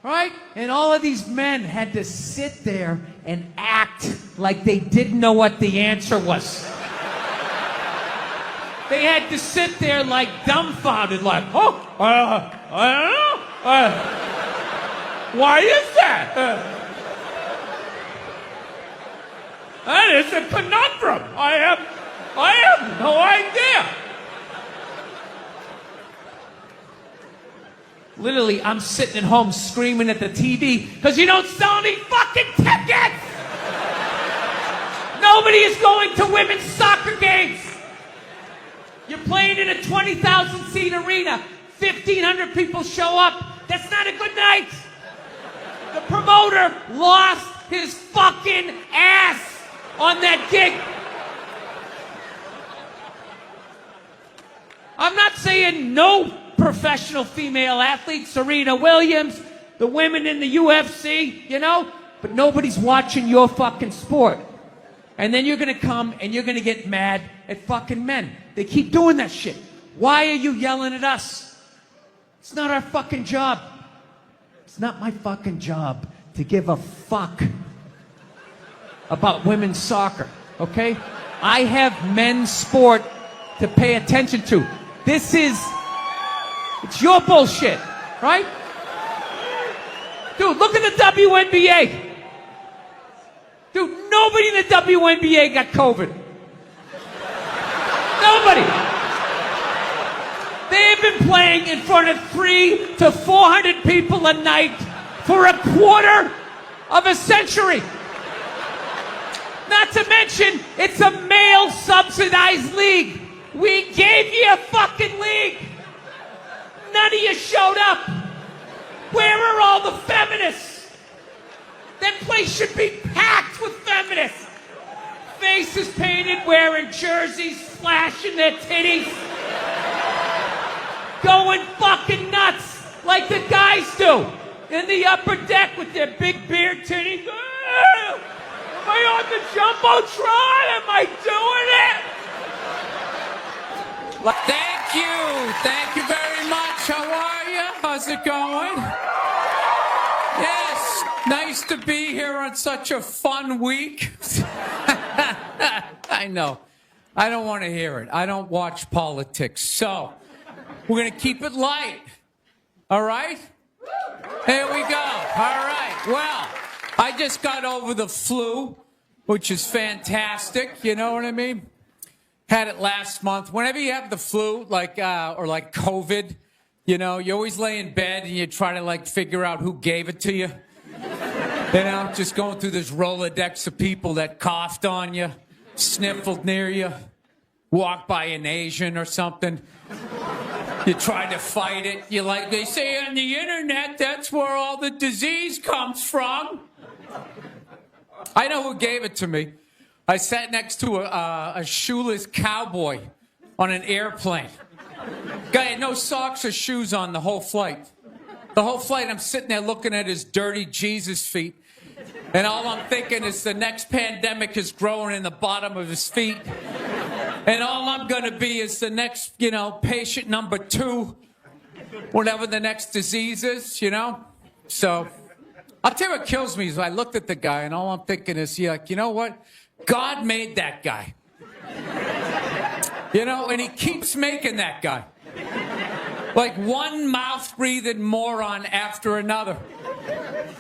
Right? And all of these men had to sit there and act like they didn't know what the answer was. They had to sit there like dumbfounded, like, I don't know. Why is that? That is a conundrum. I have no idea. Literally, I'm sitting at home screaming at the TV because you don't sell any fucking tickets! Nobody is going to women's soccer games! You're playing in a 20,000 seat arena. 1,500 people show up. That's not a good night. The promoter lost his fucking ass on that gig. I'm not saying no professional female athletes, Serena Williams, the women in the UFC, you know, but nobody's watching your fucking sport. And then you're gonna come and you're gonna get mad at fucking men. They keep doing that shit. Why are you yelling at us? It's not our fucking job. It's not my fucking job to give a fuck about women's soccer, okay? I have men's sport to pay attention to. It's your bullshit, right? Dude, look at the WNBA. Dude, nobody in the WNBA got COVID. Nobody. They've been playing in front of 300 to 400 people a night for a quarter of a century. Not to mention, it's a male-subsidized league. We gave you a fucking league. None of you showed up. Where are all the feminists? That place should be packed with feminists. Faces painted, wearing jerseys, flashing their titties. Going fucking nuts like the guys do in the upper deck with their big beard titties. Am I on the Jumbotron? Am I doing it? Thank you. Thank you very much. How are you? How's it going? Yes. Nice to be here on such a fun week. I know. I don't want to hear it. I don't watch politics. So, we're going to keep it light. All right? Here we go. All right. Well, I just got over the flu, which is fantastic. You know what I mean? Had it last month. Whenever you have the flu, or like COVID, you know, you always lay in bed and you try to figure out who gave it to you. You know, just going through this Rolodex of people that coughed on you, sniffled near you, walked by an Asian or something. You try to fight it. They say on the internet, that's where all the disease comes from. I know who gave it to me. I sat next to a shoeless cowboy on an airplane. Guy had no socks or shoes on the whole flight. The whole flight, I'm sitting there looking at his dirty Jesus feet. And all I'm thinking is the next pandemic is growing in the bottom of his feet. And all I'm going to be is the next, patient number 2, whatever the next disease is, So, I'll tell you what kills me is I looked at the guy and all I'm thinking is, you know what? God made that guy. And he keeps making that guy. Like one mouth-breathing moron after another.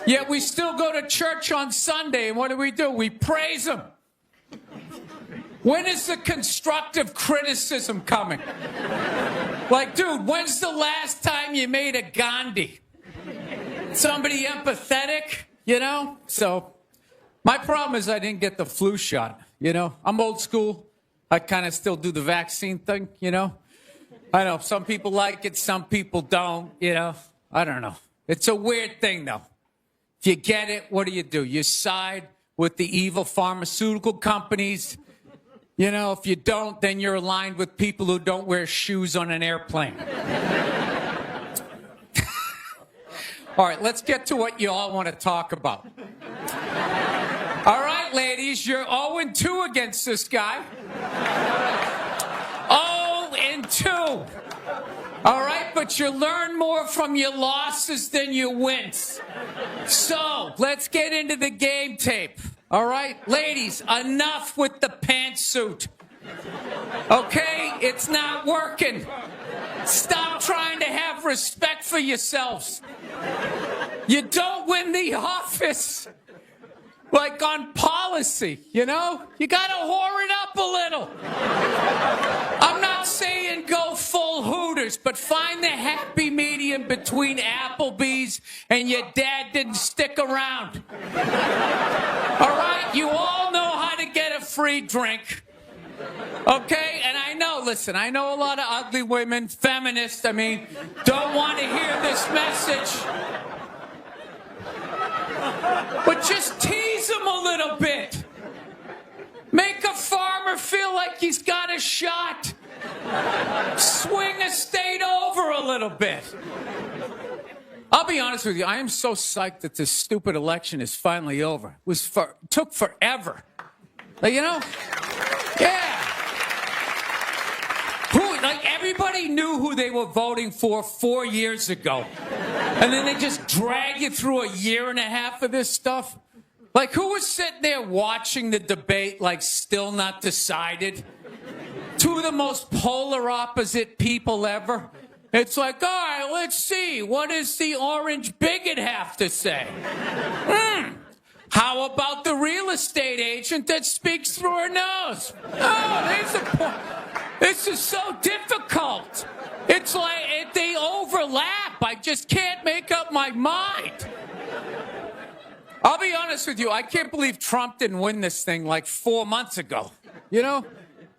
Yet we still go to church on Sunday, and what do? We praise him. When is the constructive criticism coming? Dude, when's the last time you made a Gandhi? Somebody empathetic, So, my problem is I didn't get the flu shot, I'm old school. I kind of still do the vaccine thing, I know some people like it, some people don't, I don't know. It's a weird thing, though. If you get it, what do? You side with the evil pharmaceutical companies. If you don't, then you're aligned with people who don't wear shoes on an airplane. All right, let's get to what you all want to talk about. All right, ladies, you're 0-2 against this guy. 0-2. All right, but you learn more from your losses than your wins. So, let's get into the game tape. All right, ladies, enough with the pantsuit. Okay, it's not working. Stop trying to have respect for yourselves. You don't win the office like on policy, you know? You gotta whore it up a little. I'm not saying go full Hooters, but find the happy medium between Applebee's and your dad didn't stick around. All right? You all know how to get a free drink. Okay? And I know, listen, I know a lot of ugly women, feminists, don't want to hear this message. But just tease him a little bit. Make a farmer feel like he's got a shot. Swing a state over a little bit. I'll be honest with you, I am so psyched that this stupid election is finally over. Took forever. Yeah. Everybody knew who they were voting for 4 years ago. And then they just drag you through a year and a half of this stuff. Who was sitting there watching the debate, still not decided? Two of the most polar opposite people ever. It's all right, let's see. What does the orange bigot have to say? How about the real estate agent that speaks through her nose? Oh, there's a point. This is so difficult. It's like they overlap. I just can't make up my mind. I'll be honest with you. I can't believe Trump didn't win this thing 4 months ago. You know?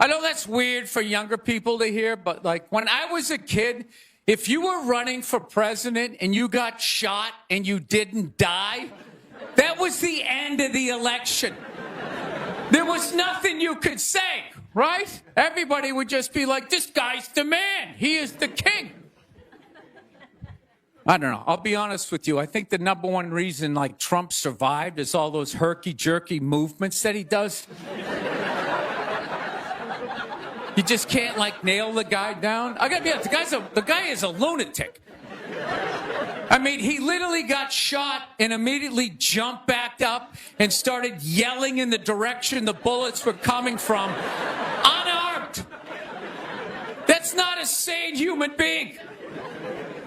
I know that's weird for younger people to hear, but when I was a kid, if you were running for president and you got shot and you didn't die, that was the end of the election. There was nothing you could say, right? Everybody would just be like, this guy's the man. He is the king. I don't know. I'll be honest with you. I think the number one reason Trump survived is all those herky-jerky movements that he does. You just can't nail the guy down. I gotta be honest, the guy is a lunatic. He literally got shot and immediately jumped back up and started yelling in the direction the bullets were coming from, unarmed. That's not a sane human being.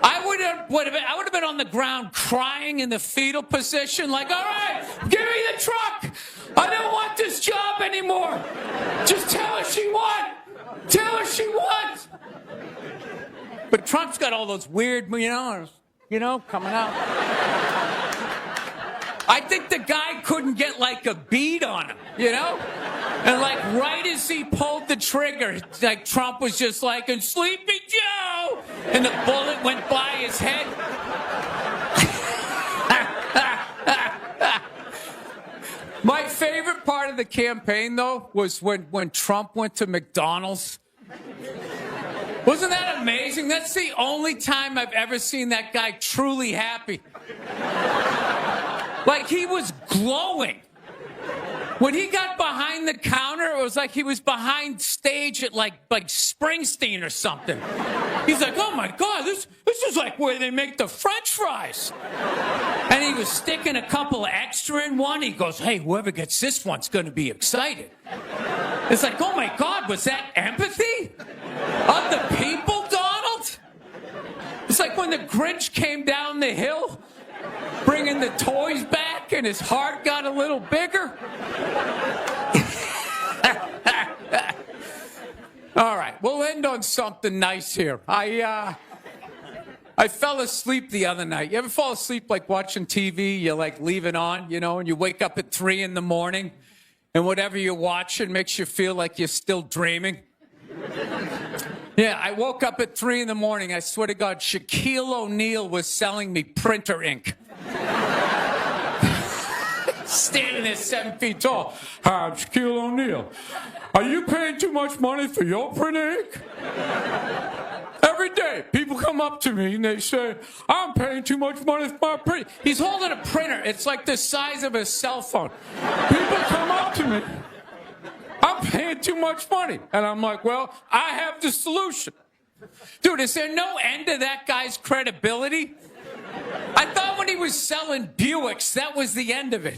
I would have been on the ground crying in the fetal position, all right, give me the truck. I don't want this job anymore. Just tell her she won. Tell her she won. But Trump's got all those weird, coming out. I think the guy couldn't get a bead on him, And right as he pulled the trigger, Trump was just and Sleepy Joe, and the bullet went by his head. My favorite part of the campaign, though, was when Trump went to McDonald's. Wasn't that amazing? That's the only time I've ever seen that guy truly happy. He was glowing. When he got behind the counter, it was he was behind stage at like Springsteen or something. He's like, oh my God, this is where they make the French fries. And he was sticking a couple of extra in one. He goes, hey, whoever gets this one's going to be excited. It's oh my God, was that empathy of the people, Donald? It's when the Grinch came down the hill, bringing the toys back, and his heart got a little bigger. All right, we'll end on something nice here. I fell asleep the other night. You ever fall asleep watching TV? You leave it on, and you wake up at 3 in the morning, and whatever you're watching makes you feel like you're still dreaming. Yeah, I woke up at 3 in the morning. I swear to God, Shaquille O'Neal was selling me printer ink. Standing there 7 feet tall. Hi, I'm Shaquille O'Neal. Are you paying too much money for your printer ink? Every day, people come up to me and they say, I'm paying too much money for my printer. He's holding a printer. It's the size of a cell phone. People come up to me. I'm paying too much money. And I'm well, I have the solution. Dude, is there no end to that guy's credibility? I thought when he was selling Buicks, that was the end of it.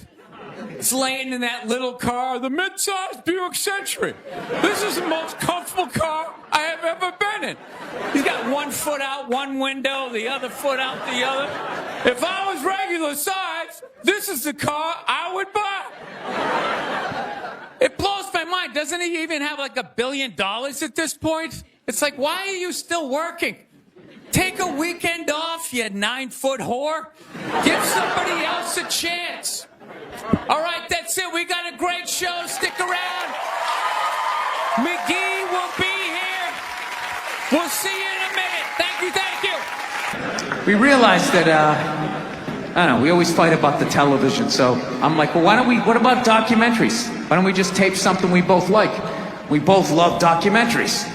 It's laying in that little car, the mid-sized Buick Century. This is the most comfortable car I have ever been in. He's got one foot out one window, the other foot out the other. If I was regular, regular size. This is the car I would buy. It blows my mind. Doesn't he even have like $1 billion at this point? It's like, why are you still working? Take a weekend off, you 9-foot whore. Give somebody else a chance. All right, that's it. We got a great show. Stick around. McGee will be here. We'll see you in a minute. Thank you, thank you. We realized that, I don't know, we always fight about the television, so I'm like, well, what about documentaries? Why don't we just tape something we both like? We both love documentaries.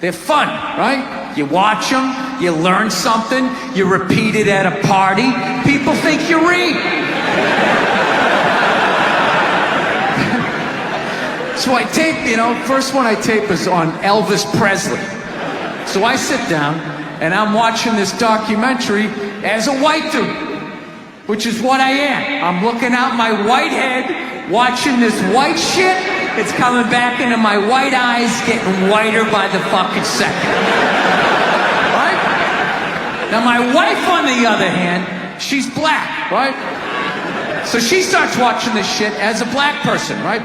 They're fun, right? You watch them, you learn something, you repeat it at a party, people think you read. So I tape, first one I tape is on Elvis Presley. So I sit down and I'm watching this documentary as a white dude, which is what I am. I'm looking out my white head, watching this white shit. It's coming back into my white eyes, getting whiter by the fucking second. Right? Now my wife, on the other hand, she's black, right? So she starts watching this shit as a black person, right?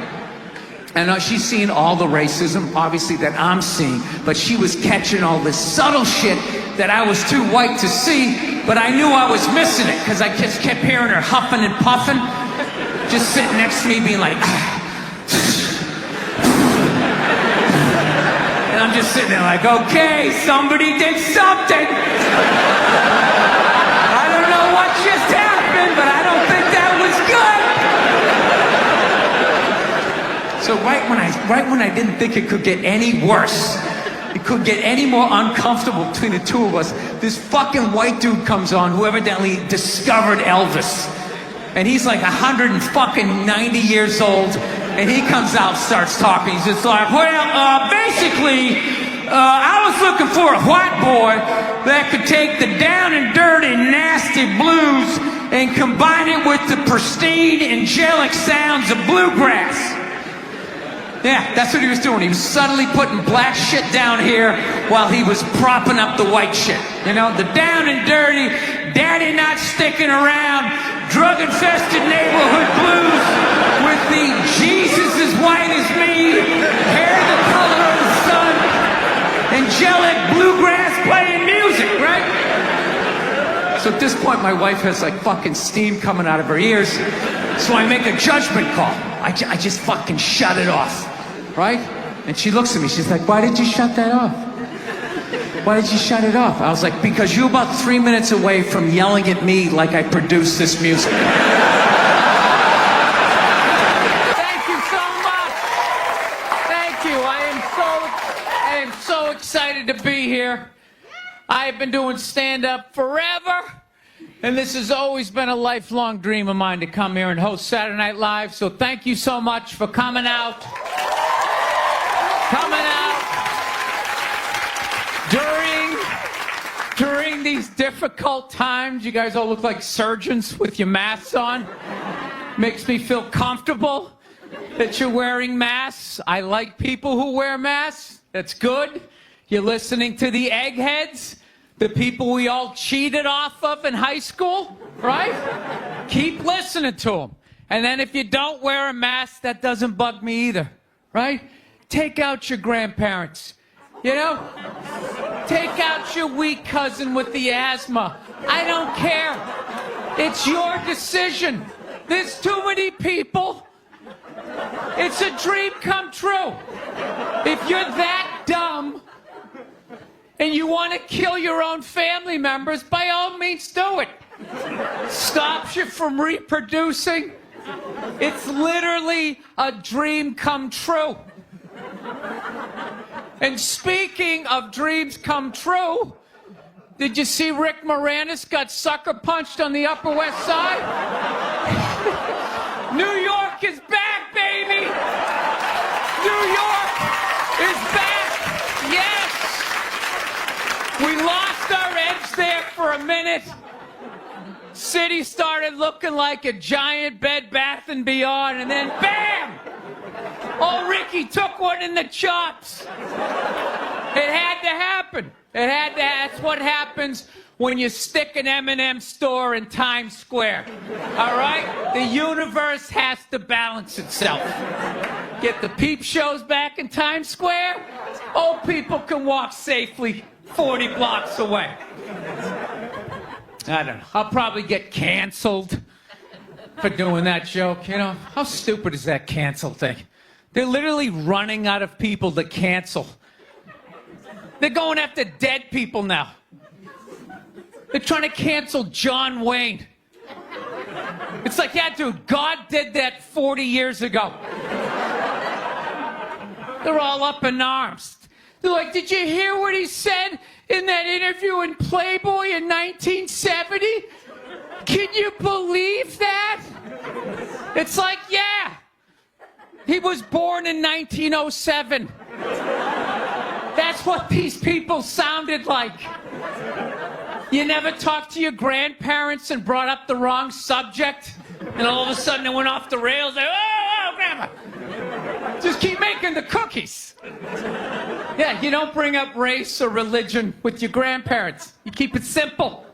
And she's seeing all the racism, obviously, that I'm seeing, but she was catching all this subtle shit that I was too white to see, but I knew I was missing it, because I just kept hearing her huffing and puffing, just sitting next to me being like, and I'm just sitting there like, okay, somebody did something. I don't know what just happened, but I don't think that was good. So right when I didn't think it could get any worse, it could get any more uncomfortable between the two of us, this fucking white dude comes on who evidently discovered Elvis. And he's like 190 years old, and he comes out, starts talking. He's just like, well, basically, I was looking for a white boy that could take the down and dirty, nasty blues and combine it with the pristine, angelic sounds of bluegrass. Yeah, that's what he was doing. He was subtly putting black shit down here while he was propping up the white shit. The down and dirty, daddy not sticking around, drug-infested neighborhood blues with the Jesus as white as me, hair the color of the sun, angelic bluegrass playing music, right? So at this point, my wife has like fucking steam coming out of her ears. So I make a judgment call. I just fucking shut it off, right? And she looks at me, she's like, why did you shut that off? Why did you shut it off? I was like, because you're about 3 minutes away from yelling at me like I produced this music. Thank you so much. Thank you. I am so excited to be here. I've been doing stand-up forever. And this has always been a lifelong dream of mine to come here and host Saturday Night Live. So thank you so much for coming out. During these difficult times, you guys all look like surgeons with your masks on. Makes me feel comfortable that you're wearing masks. I like people who wear masks. That's good. You're listening to the eggheads. The people we all cheated off of in high school, right? Keep listening to them. And then if you don't wear a mask, that doesn't bug me either, right? Take out your grandparents, Take out your weak cousin with the asthma. I don't care. It's your decision. There's too many people. It's a dream come true. If you're that dumb, and you want to kill your own family members, by all means do it. Stops you from reproducing. It's literally a dream come true. And speaking of dreams come true, did you see Rick Moranis got sucker punched on the Upper West Side? New York is back, baby! New York is back! Yes! We lost our edge there for a minute. City started looking like a giant Bed Bath & Beyond, and then BAM! Oh, Ricky took one in the chops. It had to happen. That's what happens when you stick an M&M store in Times Square. All right? The universe has to balance itself. Get the peep shows back in Times Square. Old people can walk safely 40 blocks away. I don't know. I'll probably get canceled for doing that joke. You know, how stupid is that cancel thing? They're literally running out of people to cancel. They're going after dead people now. They're trying to cancel John Wayne. It's like, yeah, dude, God did that 40 years ago. They're all up in arms. They're like, did you hear what he said in that interview in Playboy in 1970? Can you believe that? It's like, yeah. He was born in 1907. That's what these people sounded like. You never talked to your grandparents and brought up the wrong subject? And all of a sudden it went off the rails. Like, oh, grandma. Just keep making the cookies. Yeah, you don't bring up race or religion with your grandparents. You keep it simple.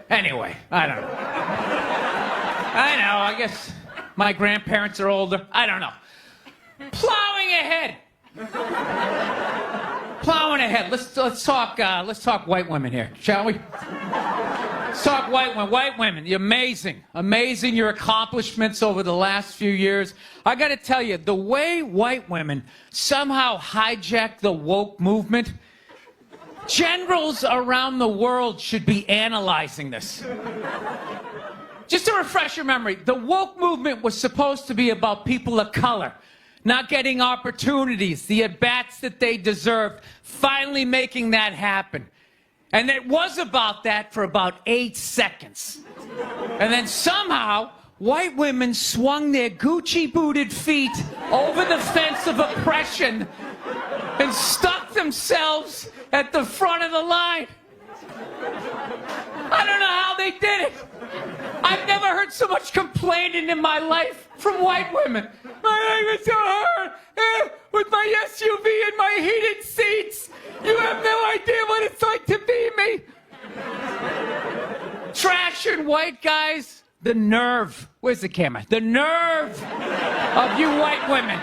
Anyway, I don't know. I guess my grandparents are older. I don't know. Plowing ahead. Plowing ahead. Let's talk white women here, shall we? Let's talk white women. White women, you're amazing. Amazing your accomplishments over the last few years. I got to tell you, the way white women somehow hijacked the woke movement, generals around the world should be analyzing this. Just to refresh your memory, the woke movement was supposed to be about people of color not getting opportunities, the at-bats that they deserved, finally making that happen. And it was about that for about 8 seconds. And then somehow, white women swung their Gucci-booted feet over the fence of oppression and stuck themselves at the front of the line. I don't know how they did it. I've never heard so much complaining in my life from white women. My life is so hard with my SUV and my heated seats. You have no idea what it's like to be me. Trashing white guys. The nerve. Where's the camera? The nerve of you white women.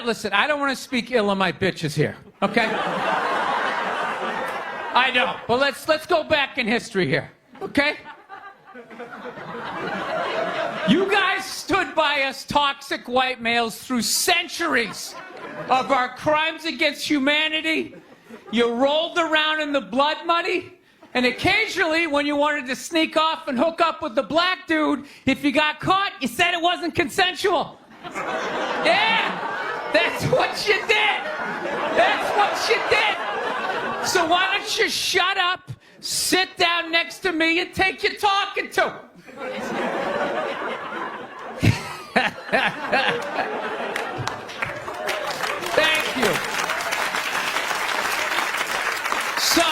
Listen, I don't want to speak ill of my bitches here, okay? I don't. But let's go back in history here, okay? You guys stood by us toxic white males through centuries of our crimes against humanity. You rolled around in the blood money, and occasionally when you wanted to sneak off and hook up with the black dude, if you got caught, you said it wasn't consensual. Yeah, that's what you did. That's what you did. So why don't you shut up, sit down next to me, and take your talking to. Thank you. So,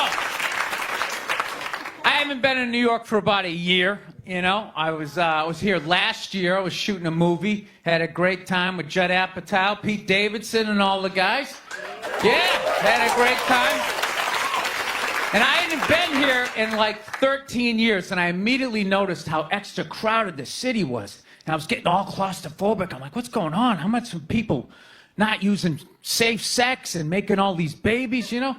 I haven't been in New York for about a year. You know, I was here last year. I was shooting a movie. Had a great time with Judd Apatow, Pete Davidson, and all the guys. Yeah, had a great time. And I hadn't been here in like 13 years, and I immediately noticed how extra crowded the city was. And I was getting all claustrophobic. I'm like, what's going on? How much of people not using safe sex and making all these babies, you know?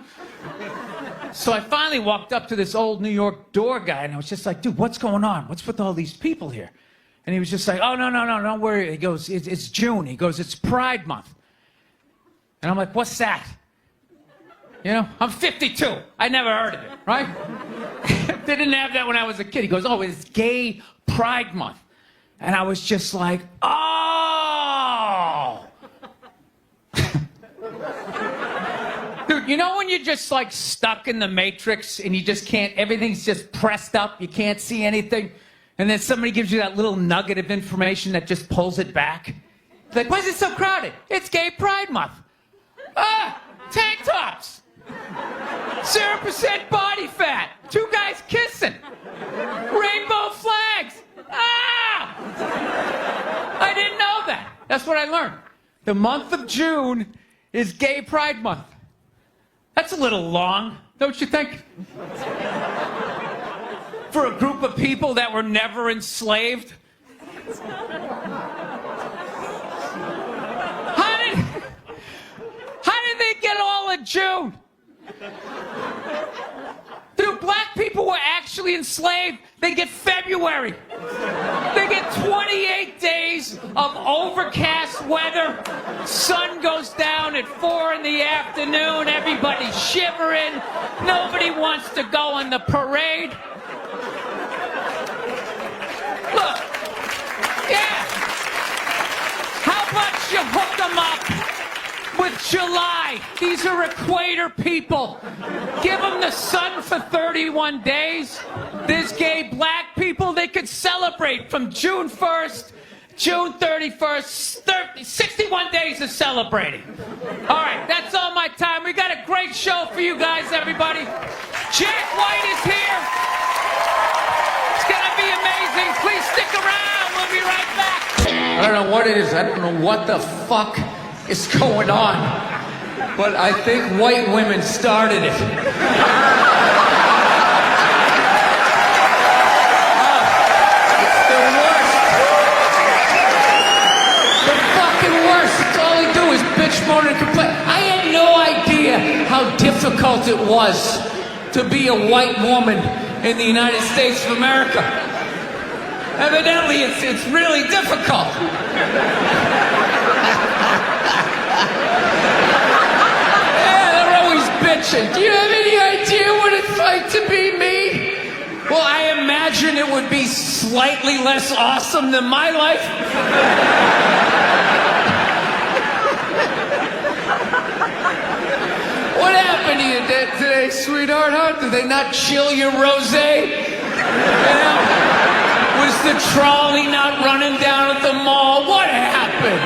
So I finally walked up to this old New York door guy, and I was just like, dude, what's going on? What's with all these people here? And he was just like, oh, no, don't worry. He goes, it's June. He goes, it's Pride Month. And I'm like, what's that? You know, I'm 52. I never heard of it, right? They didn't have that when I was a kid. He goes, oh, it's Gay Pride Month. And I was just like, oh. Dude, you know when you're just like stuck in the Matrix and you just can't, everything's just pressed up, you can't see anything, and then somebody gives you that little nugget of information that just pulls it back? It's like, why is it so crowded? It's Gay Pride Month. Ah, tank tops. 0% body fat. 2 guys kissing. Rainbow flags. Ah! I didn't know that. That's what I learned. The month of June is Gay Pride Month. That's a little long, don't you think? For a group of people that were never enslaved? How did they get all of June? Dude, black people were actually enslaved. They get February. They get 28 days of overcast weather. Sun goes down at 4 in the afternoon. Everybody's shivering. Nobody wants to go on the parade. Look, yeah. How about you hook them up with July? These are equator people. Give them the sun for 31 days. There's gay black people, they could celebrate from June 1st, June 31st, 61 days of celebrating. All right, that's all my time. We got a great show for you guys, everybody. Jack White is here. It's gonna be amazing. Please stick around. We'll be right back. I don't know what it is. I don't know what the fuck is going on. But I think white women started it. It's the worst. The fucking worst. It's all they do is bitch, moan, and complain. I had no idea how difficult it was to be a white woman in the United States of America. Evidently, it's really difficult. Bitching. Do you have any idea what it's like to be me? Well, I imagine it would be slightly less awesome than my life. What happened to you today, sweetheart? Huh? Did they not chill your rosé? You know? Was the trolley not running down at the mall? What happened?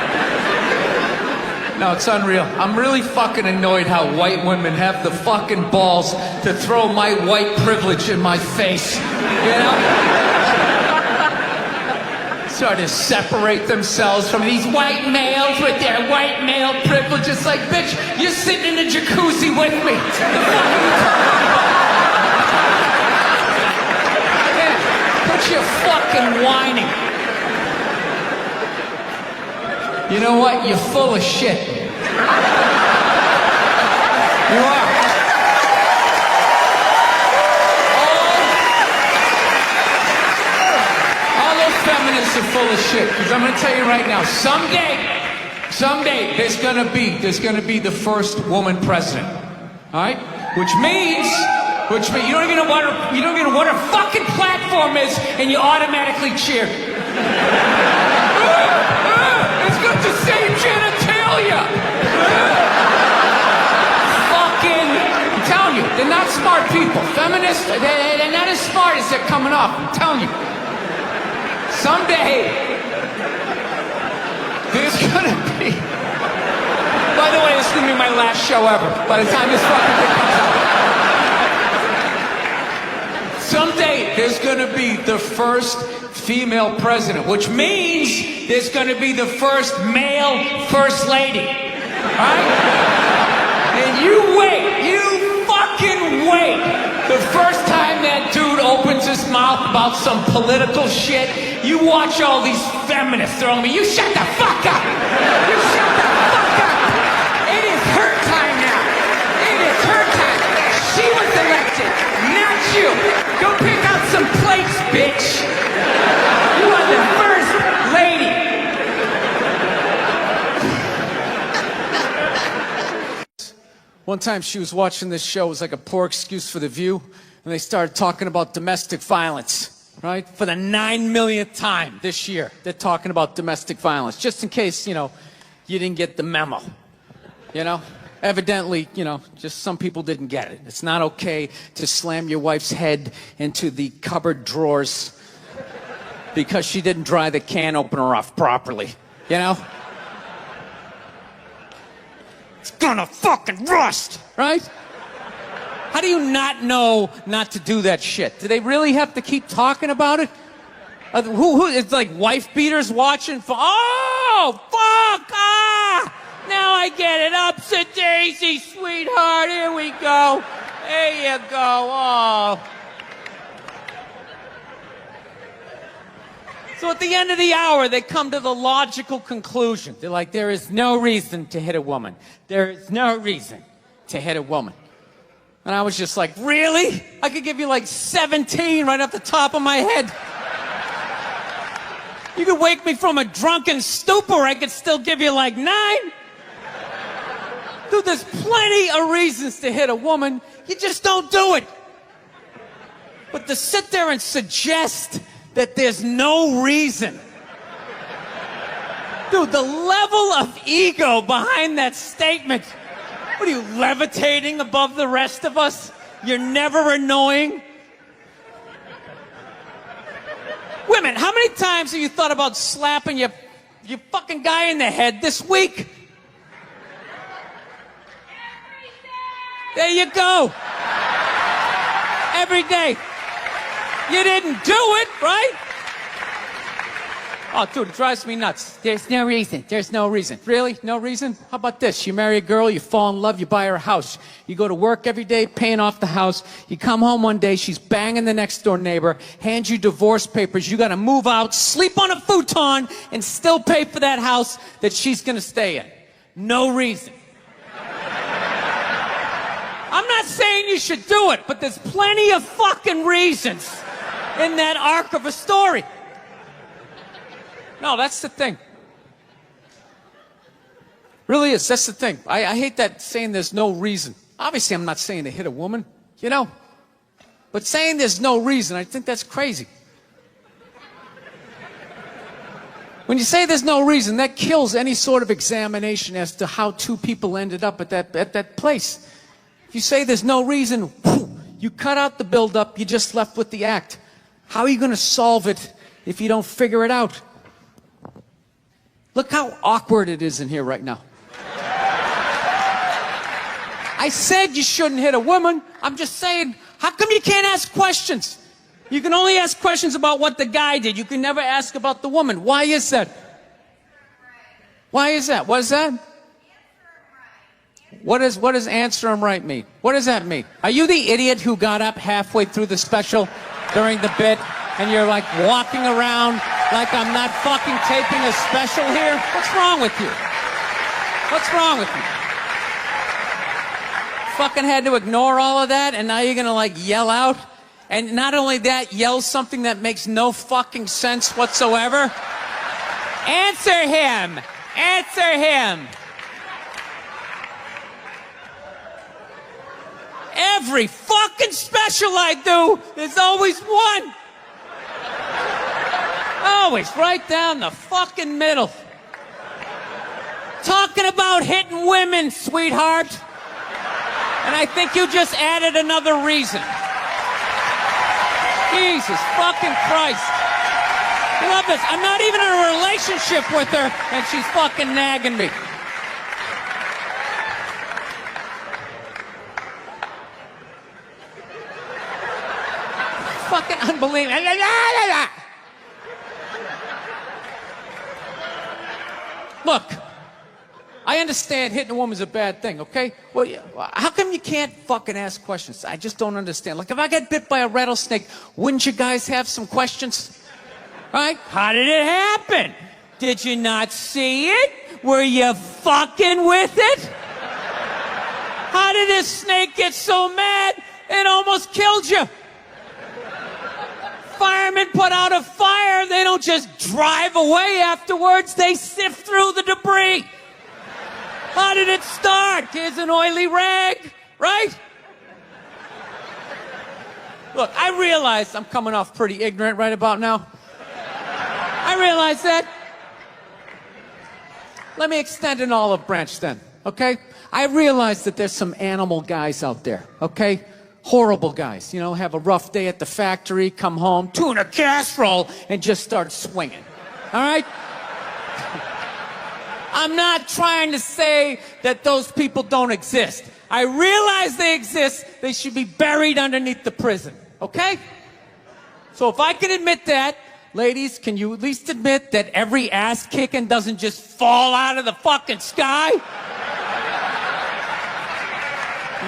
No, it's unreal. I'm really fucking annoyed how white women have the fucking balls to throw my white privilege in my face. You know? Sort of separate themselves from these white males with their white male privilege. It's like, bitch, you're sitting in a jacuzzi with me. The fuck are you talking about? Yeah, quit your fucking whining. You know what? You're full of shit. You are. All those feminists are full of shit. Because I'm going to tell you right now, someday, there's going to be the first woman president. All right? Which means you don't even know what her fucking platform is, and you automatically cheer. It's got the same genitalia. Fucking, I'm telling you, they're not smart people. Feminists, they're not as smart as they're coming off. I'm telling you. Someday, there's gonna be. By the way, this is gonna be my last show ever. By the time this fucking thing comes out. Someday, there's gonna be the first female president, which means there's going to be the first male first lady. Right? And you wait. You fucking wait. The first time that dude opens his mouth about some political shit, you watch all these feminists throwing me. You shut the fuck up. You shut the fuck up. It is her time now. It is her time. She was elected, not you. Go pick out some plates, bitch. You are the first lady. One time she was watching this show. It was like a poor excuse for The View. And they started talking about domestic violence, right? For the 9 millionth time this year, they're talking about domestic violence. Just in case, you didn't get the memo. Evidently, just some people didn't get it. It's not okay to slam your wife's head into the cupboard drawers because she didn't dry the can opener off properly, It's gonna fucking rust, right? How do you not know not to do that shit? Do they really have to keep talking about it? Who it's like wife beaters watching? Oh, fuck! Ah! Now I get it. Upsy-daisy, sweetheart. Here we go. There you go. Oh. So at the end of the hour, they come to the logical conclusion. They're like, there is no reason to hit a woman. There is no reason to hit a woman. And I was just like, really? I could give you like 17 right off the top of my head. You could wake me from a drunken stupor, I could still give you like 9. Dude, there's plenty of reasons to hit a woman. You just don't do it. But to sit there and suggest that there's no reason. Dude, the level of ego behind that statement. What are you, levitating above the rest of us? You're never annoying? Women, how many times have you thought about slapping your fucking guy in the head this week? There you go. Every day. You didn't do it, right? Oh, dude, it drives me nuts. There's no reason. There's no reason. Really? No reason? How about this? You marry a girl, you fall in love, you buy her a house. You go to work every day, paying off the house. You come home one day, she's banging the next door neighbor, hands you divorce papers. You got to move out, sleep on a futon, and still pay for that house that she's going to stay in. No reason. I'm not saying you should do it, but there's plenty of fucking reasons in that arc of a story. No, that's the thing. Really is. That's the thing. I hate that saying there's no reason. Obviously, I'm not saying to hit a woman, you know. But saying there's no reason, I think that's crazy. When you say there's no reason, that kills any sort of examination as to how two people ended up at that place. If you say there's no reason, you cut out the build-up, you're just left with the act. How are you going to solve it if you don't figure it out? Look how awkward it is in here right now. I said you shouldn't hit a woman. I'm just saying, how come you can't ask questions? You can only ask questions about what the guy did. You can never ask about the woman. Why is that? Why is that? What is that? What does answer him right mean? What does that mean? Are you the idiot who got up halfway through the special during the bit and you're like walking around like I'm not fucking taping a special here? What's wrong with you? What's wrong with you? Fucking had to ignore all of that and now you're gonna like yell out? And not only that, yell something that makes no fucking sense whatsoever? Answer him! Answer him! Every fucking special I do, there's always one. Always right down the fucking middle. Talking about hitting women, sweetheart. And I think you just added another reason. Jesus fucking Christ. Love this. I'm not even in a relationship with her, and she's fucking nagging me. Fucking unbelievable. Look, I understand hitting a woman's a bad thing, okay? Well, how come you can't fucking ask questions? I just don't understand. Like, if I get bit by a rattlesnake, wouldn't you guys have some questions? Right? How did it happen? Did you not see it? Were you fucking with it? How did this snake get so mad it almost killed you? Firemen put out a fire, they don't just drive away afterwards, they sift through the debris. How did it start? Here's an oily rag, right? Look, I realize I'm coming off pretty ignorant right about now. I realize that. Let me extend an olive branch then, okay? I realize that there's some animal guys out there, okay? Horrible guys, you know, have a rough day at the factory, come home, tuna casserole, and just start swinging. All right? I'm not trying to say that those people don't exist. I realize they exist. They should be buried underneath the prison. Okay? So if I can admit that, Ladies, can you at least admit that every ass kicking doesn't just fall out of the fucking sky?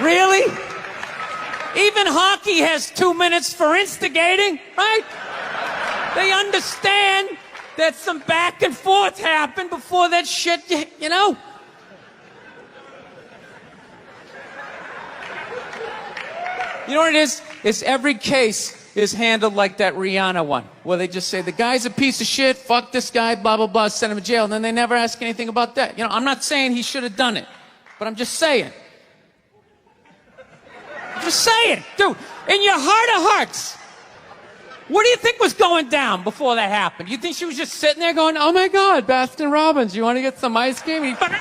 Really? Even hockey has 2 minutes for instigating, right? They understand that some back and forth happened before that shit, you know? You know what it is? It's every case is handled like that Rihanna one, where they just say, the guy's a piece of shit, fuck this guy, blah, blah, blah, send him to jail, and then they never ask anything about that. You know, I'm not saying he should have done it, but I'm just saying. I'm just saying, dude, in your heart of hearts, what do you think was going down before that happened? You think she was just sitting there going, oh my God, Baskin Robbins, you want to get some ice cream? And he fucking...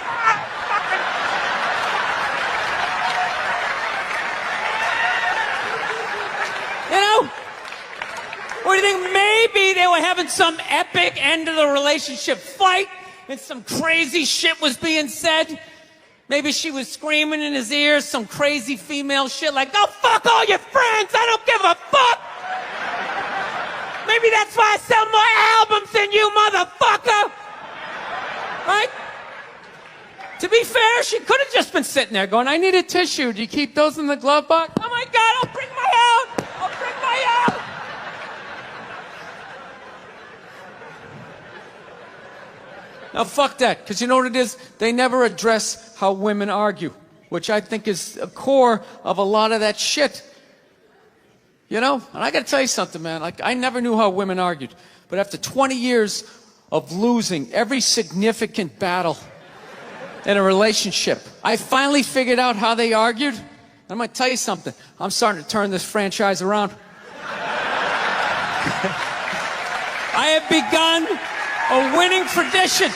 You know? Or do you think maybe they were having some epic end of the relationship fight and some crazy shit was being said? Maybe she was screaming in his ears some crazy female shit like, go fuck all your friends, I don't give a fuck! Maybe that's why I sell more albums than you, motherfucker! Right? To be fair, she could have just been sitting there going, I need a tissue. Do you keep those in the glove box? Oh my God, I'll bring my out! I'll bring my out! Now fuck that, because you know what it is? They never address how women argue, which I think is a core of a lot of that shit. You know? And I gotta tell you something, man. Like, I never knew how women argued. But after 20 years of losing every significant battle in a relationship, I finally figured out how they argued. I'm gonna tell you something. I'm starting to turn this franchise around. I have begun a winning tradition.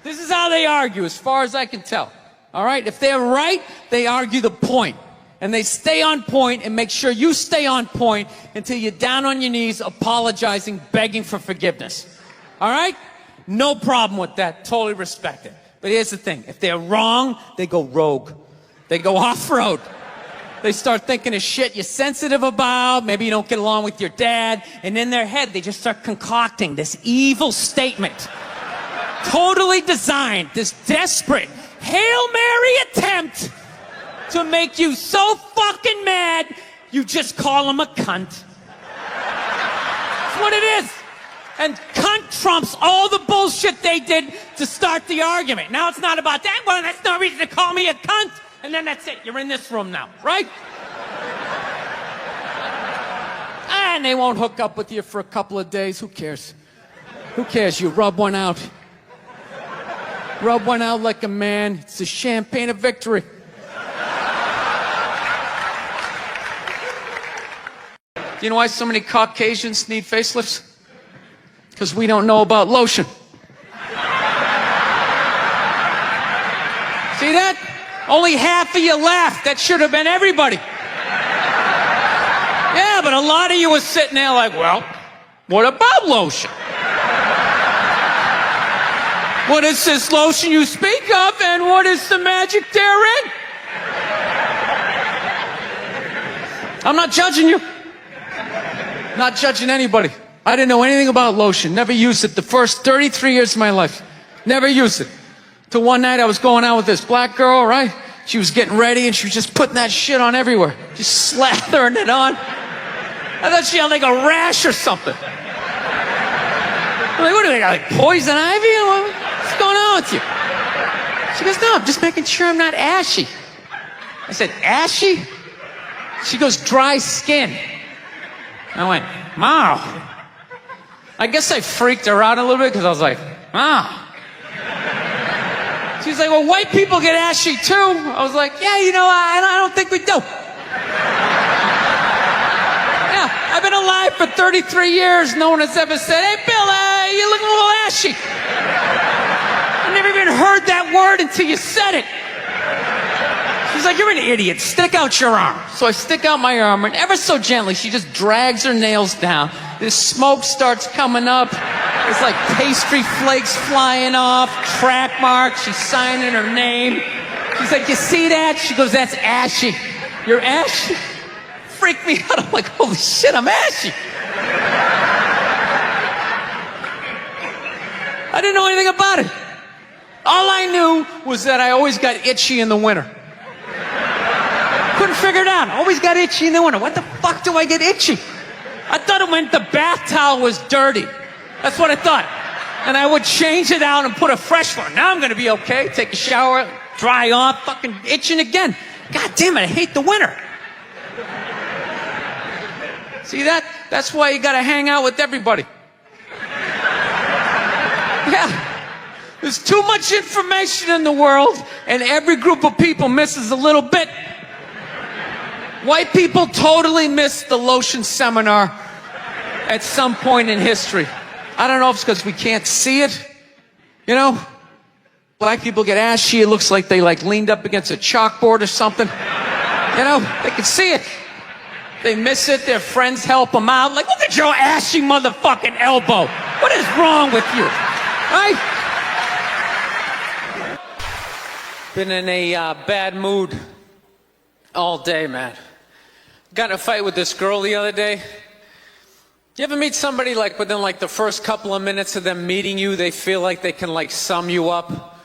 This is how they argue, as far as I can tell. All right? If they're right, they argue the point. And they stay on point and make sure you stay on point until you're down on your knees, apologizing, begging for forgiveness. All right? No problem with that. Totally respect it. But here's the thing. If they're wrong, they go rogue. They go off-road. They start thinking of shit you're sensitive about. Maybe you don't get along with your dad. And in their head, they just start concocting this evil statement. Totally designed, this desperate Hail Mary attempt to make you so fucking mad, you just call him a cunt. That's what it is. And cunt trumps all the bullshit they did to start the argument. Now it's not about that. Well, that's no reason to call me a cunt. And then that's it. You're in this room now, right? And they won't hook up with you for a couple of days. Who cares? Who cares? You rub one out. Rub one out like a man. It's the champagne of victory. Do you know why so many Caucasians need facelifts? Because we don't know about lotion. See that? Only half of you laughed. That should have been everybody. Yeah, but a lot of you were sitting there like, well, what about lotion? What is this lotion you speak of, and what is the magic therein? I'm not judging you. Not judging anybody. I didn't know anything about lotion. Never used it the first 33 years of my life. Never used it. Till one night I was going out with this black girl, right? She was getting ready and she was just putting that shit on everywhere. Just slathering it on. I thought she had like a rash or something. I'm like, what do they got, like poison ivy? What's going on with you? She goes, no, I'm just making sure I'm not ashy. I said, ashy? She goes, dry skin. I went, wow. I guess I freaked her out a little bit because I was like, wow. She's like, well, white people get ashy too. I was like, yeah, you know, I don't think we do. Yeah, I've been alive for 33 years. No one has ever said, hey, Bill, you're looking a little ashy. I never even heard that word until you said it. She's like, you're an idiot. Stick out your arm. So I stick out my arm, and ever so gently, she just drags her nails down. This smoke starts coming up. It's like pastry flakes flying off, track marks. She's signing her name. She's like, you see that? She goes, that's ashy. You're ashy? freaked me out. I'm like, holy shit, I'm ashy. I didn't know anything about it. All I knew was that I always got itchy in the winter. Couldn't figure it out. Always got itchy in the winter. What the fuck do I get itchy? I thought it meant the bath towel was dirty. That's what I thought. And I would change it out and put a fresh one. Now I'm going to be okay. Take a shower, dry off, fucking itching again. God damn it, I hate the winter. See that? That's why you got to hang out with everybody. Yeah. There's too much information in the world, and every group of people misses a little bit. White people totally missed the lotion seminar at some point in history. I don't know if it's because we can't see it. You know? Black people get ashy, it looks like they leaned up against a chalkboard or something. You know? They can see it. They miss it, their friends help them out. Like, look at your ashy motherfucking elbow. What is wrong with you? Right? Been in a bad mood all day, man. Got in a fight with this girl the other day. You ever meet somebody within the first couple of minutes of them meeting you, they feel like they can sum you up?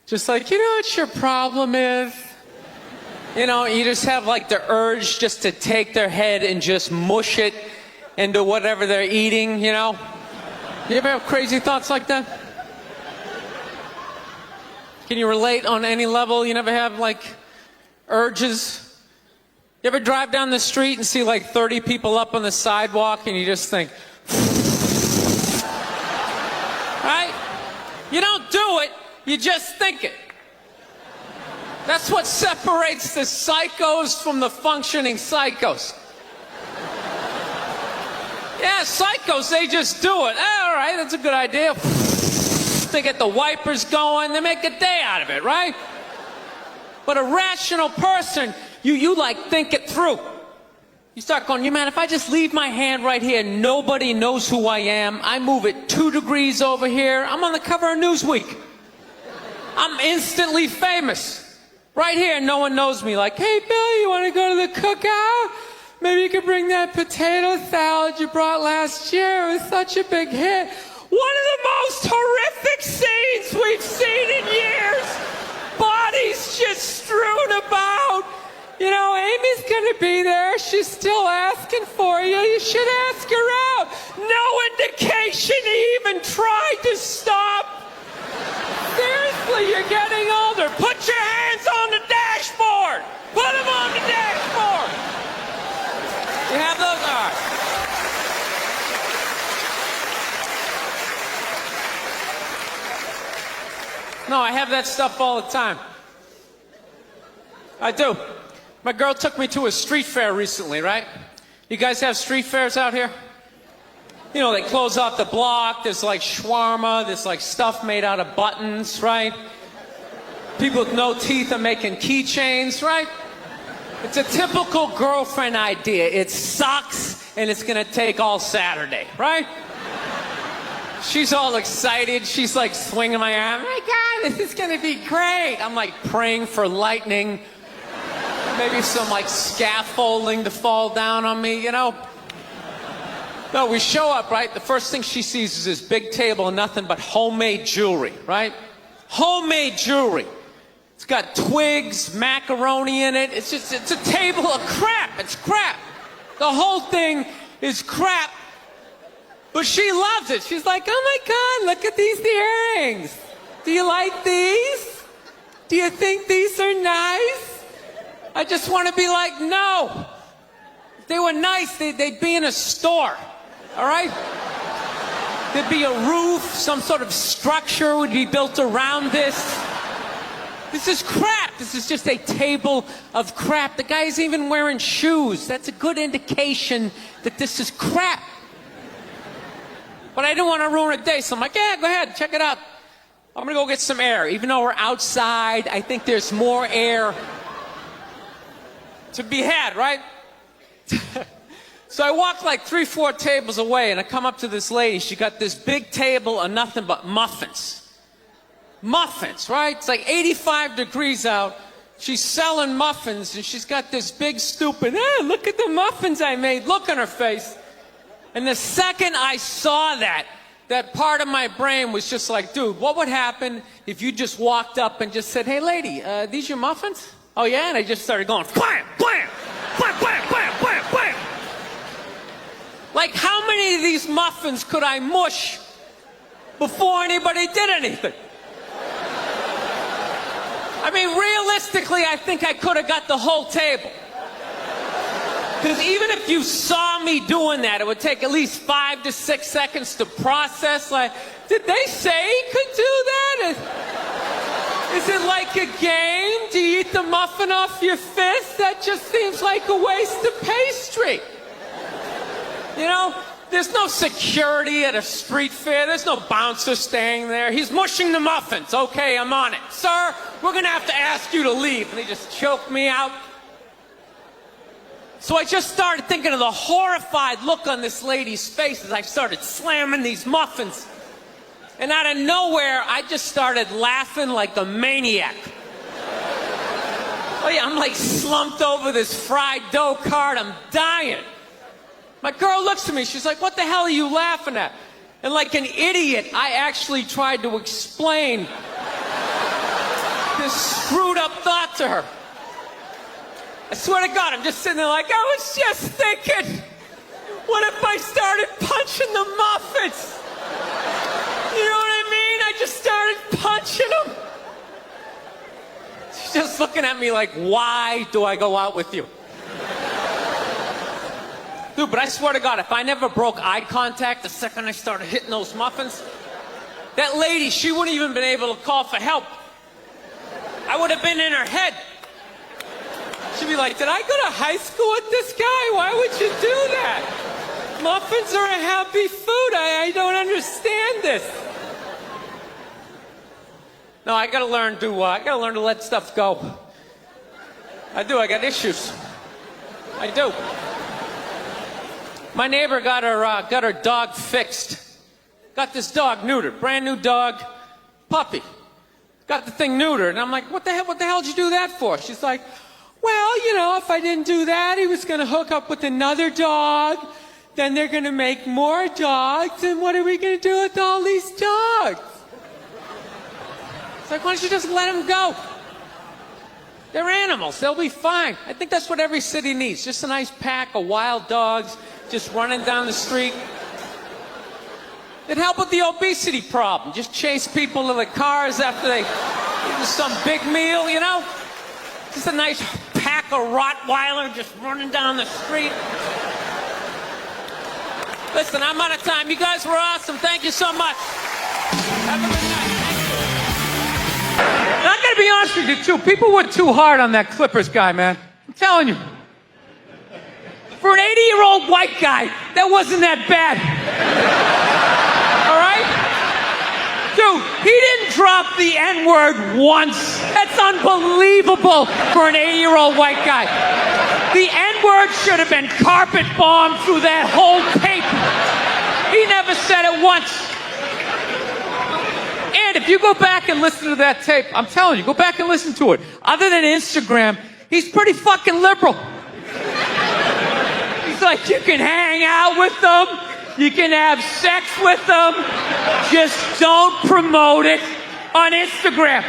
Just you know what your problem is? You know, you just have the urge just to take their head and just mush it into whatever they're eating, you know? You ever have crazy thoughts like that? Can you relate on any level? You never have urges? You ever drive down the street and see 30 people up on the sidewalk and you just think, right? You don't do it, you just think it. That's what separates the psychos from the functioning psychos. Yeah, psychos, they just do it. All right, that's a good idea. They get the wipers going, they make a day out of it, right? But a rational person, you think it through. You start going, man, if I just leave my hand right here, nobody knows who I am. I move it 2 degrees over here. I'm on the cover of Newsweek. I'm instantly famous. Right here, no one knows me. Hey, Bill, you want to go to the cookout? Maybe you could bring that potato salad you brought last year. It was such a big hit. One of the most horrific scenes we've seen in years. Bodies just strewn about. You know, Amy's gonna be there. She's still asking for you. You should ask her out. No indication he even tried to stop. Seriously, you're getting older. Put your hands on the dashboard. Put them on the dashboard. You have those? All right. No, I have that stuff all the time. I do. My girl took me to a street fair recently, right? You guys have street fairs out here? You know, they close off the block. There's shawarma. There's stuff made out of buttons, right? People with no teeth are making keychains, right? It's a typical girlfriend idea. It sucks, and it's gonna take all Saturday, right? She's all excited. She's swinging my arm. Oh my God, this is gonna be great. I'm praying for lightning. Maybe some scaffolding to fall down on me, you know? No, we show up, right? The first thing she sees is this big table and nothing but homemade jewelry, right? Homemade jewelry. It's got twigs, macaroni in it. It's a table of crap. It's crap. The whole thing is crap. But she loves it. She's like, oh my God, look at these earrings. Do you like these? Do you think these are nice? I just want to be no. If they were nice, they'd be in a store. All right? There'd be a roof, some sort of structure would be built around this. This is crap. This is just a table of crap. The guy's even wearing shoes. That's a good indication that this is crap. But I didn't want to ruin a day, so I'm like, yeah, go ahead, check it out. I'm going to go get some air. Even though we're outside, I think there's more air to be had, right? So I walk 3-4 tables away, and I come up to this lady. She got this big table of nothing but muffins. Muffins, right? It's 85 degrees out. She's selling muffins, and she's got this big stupid, look at the muffins I made, look on her face. And the second I saw that part of my brain was just like, dude, what would happen if you just walked up and just said, hey, lady, these your muffins? Oh, yeah? And I just started going, blam, blam, blam, blam, blam, blam, blam. Like, how many of these muffins could I mush before anybody did anything? I mean, realistically, I think I could have got the whole table. Because even if you saw me doing that, it would take at least 5 to 6 seconds to process. Like, did they say he could do that? Is it like a game? Do you eat the muffin off your fist? That just seems like a waste of pastry. You know, there's no security at a street fair. There's no bouncer staying there. He's mushing the muffins. Okay, I'm on it. Sir, we're going to have to ask you to leave. And they just choked me out. So I just started thinking of the horrified look on this lady's face as I started slamming these muffins. And out of nowhere, I just started laughing like a maniac. Oh yeah, I'm like slumped over this fried dough cart. I'm dying. My girl looks at me, she's like, what the hell are you laughing at? And like an idiot, I actually tried to explain this screwed up thought to her. I swear to God, I'm just sitting there like, I was just thinking, what if I started punching the muffins? You know what I mean? I just started punching them. She's just looking at me like, why do I go out with you? Dude, but I swear to God, if I never broke eye contact the second I started hitting those muffins, that lady, she wouldn't even been able to call for help. I would have been in her head. She'd be like, did I go to high school with this guy? Why would you do that? Muffins are a happy food. I don't understand this. No, I gotta learn to let stuff go. I do, I got issues. I do. My neighbor got her dog fixed. Got this dog neutered, brand new dog, puppy. Got the thing neutered, and I'm like, what the hell did you do that for? She's like, well, you know, if I didn't do that, he was gonna hook up with another dog, then they're gonna make more dogs, and what are we gonna do with all these dogs? It's like, why don't you just let them go? They're animals, they'll be fine. I think that's what every city needs, just a nice pack of wild dogs, just running down the street. It'd help with the obesity problem. Just chase people to the cars after they eat some big meal, you know? Just a nice pack of Rottweiler just running down the street. Listen, I'm out of time. You guys were awesome. Thank you so much. Have a good night. And I gotta be honest with you, too. People were too hard on that Clippers guy, man. I'm telling you. For an 80-year-old white guy, that wasn't that bad. All right? Dude, he didn't drop the N-word once. That's unbelievable for an 80-year-old white guy. The N-word should have been carpet bombed through that whole tape. He never said it once. And if you go back and listen to that tape, I'm telling you, go back and listen to it. Other than Instagram, he's pretty fucking liberal. He's like, you can hang out with them, you can have sex with them, just don't promote it on Instagram.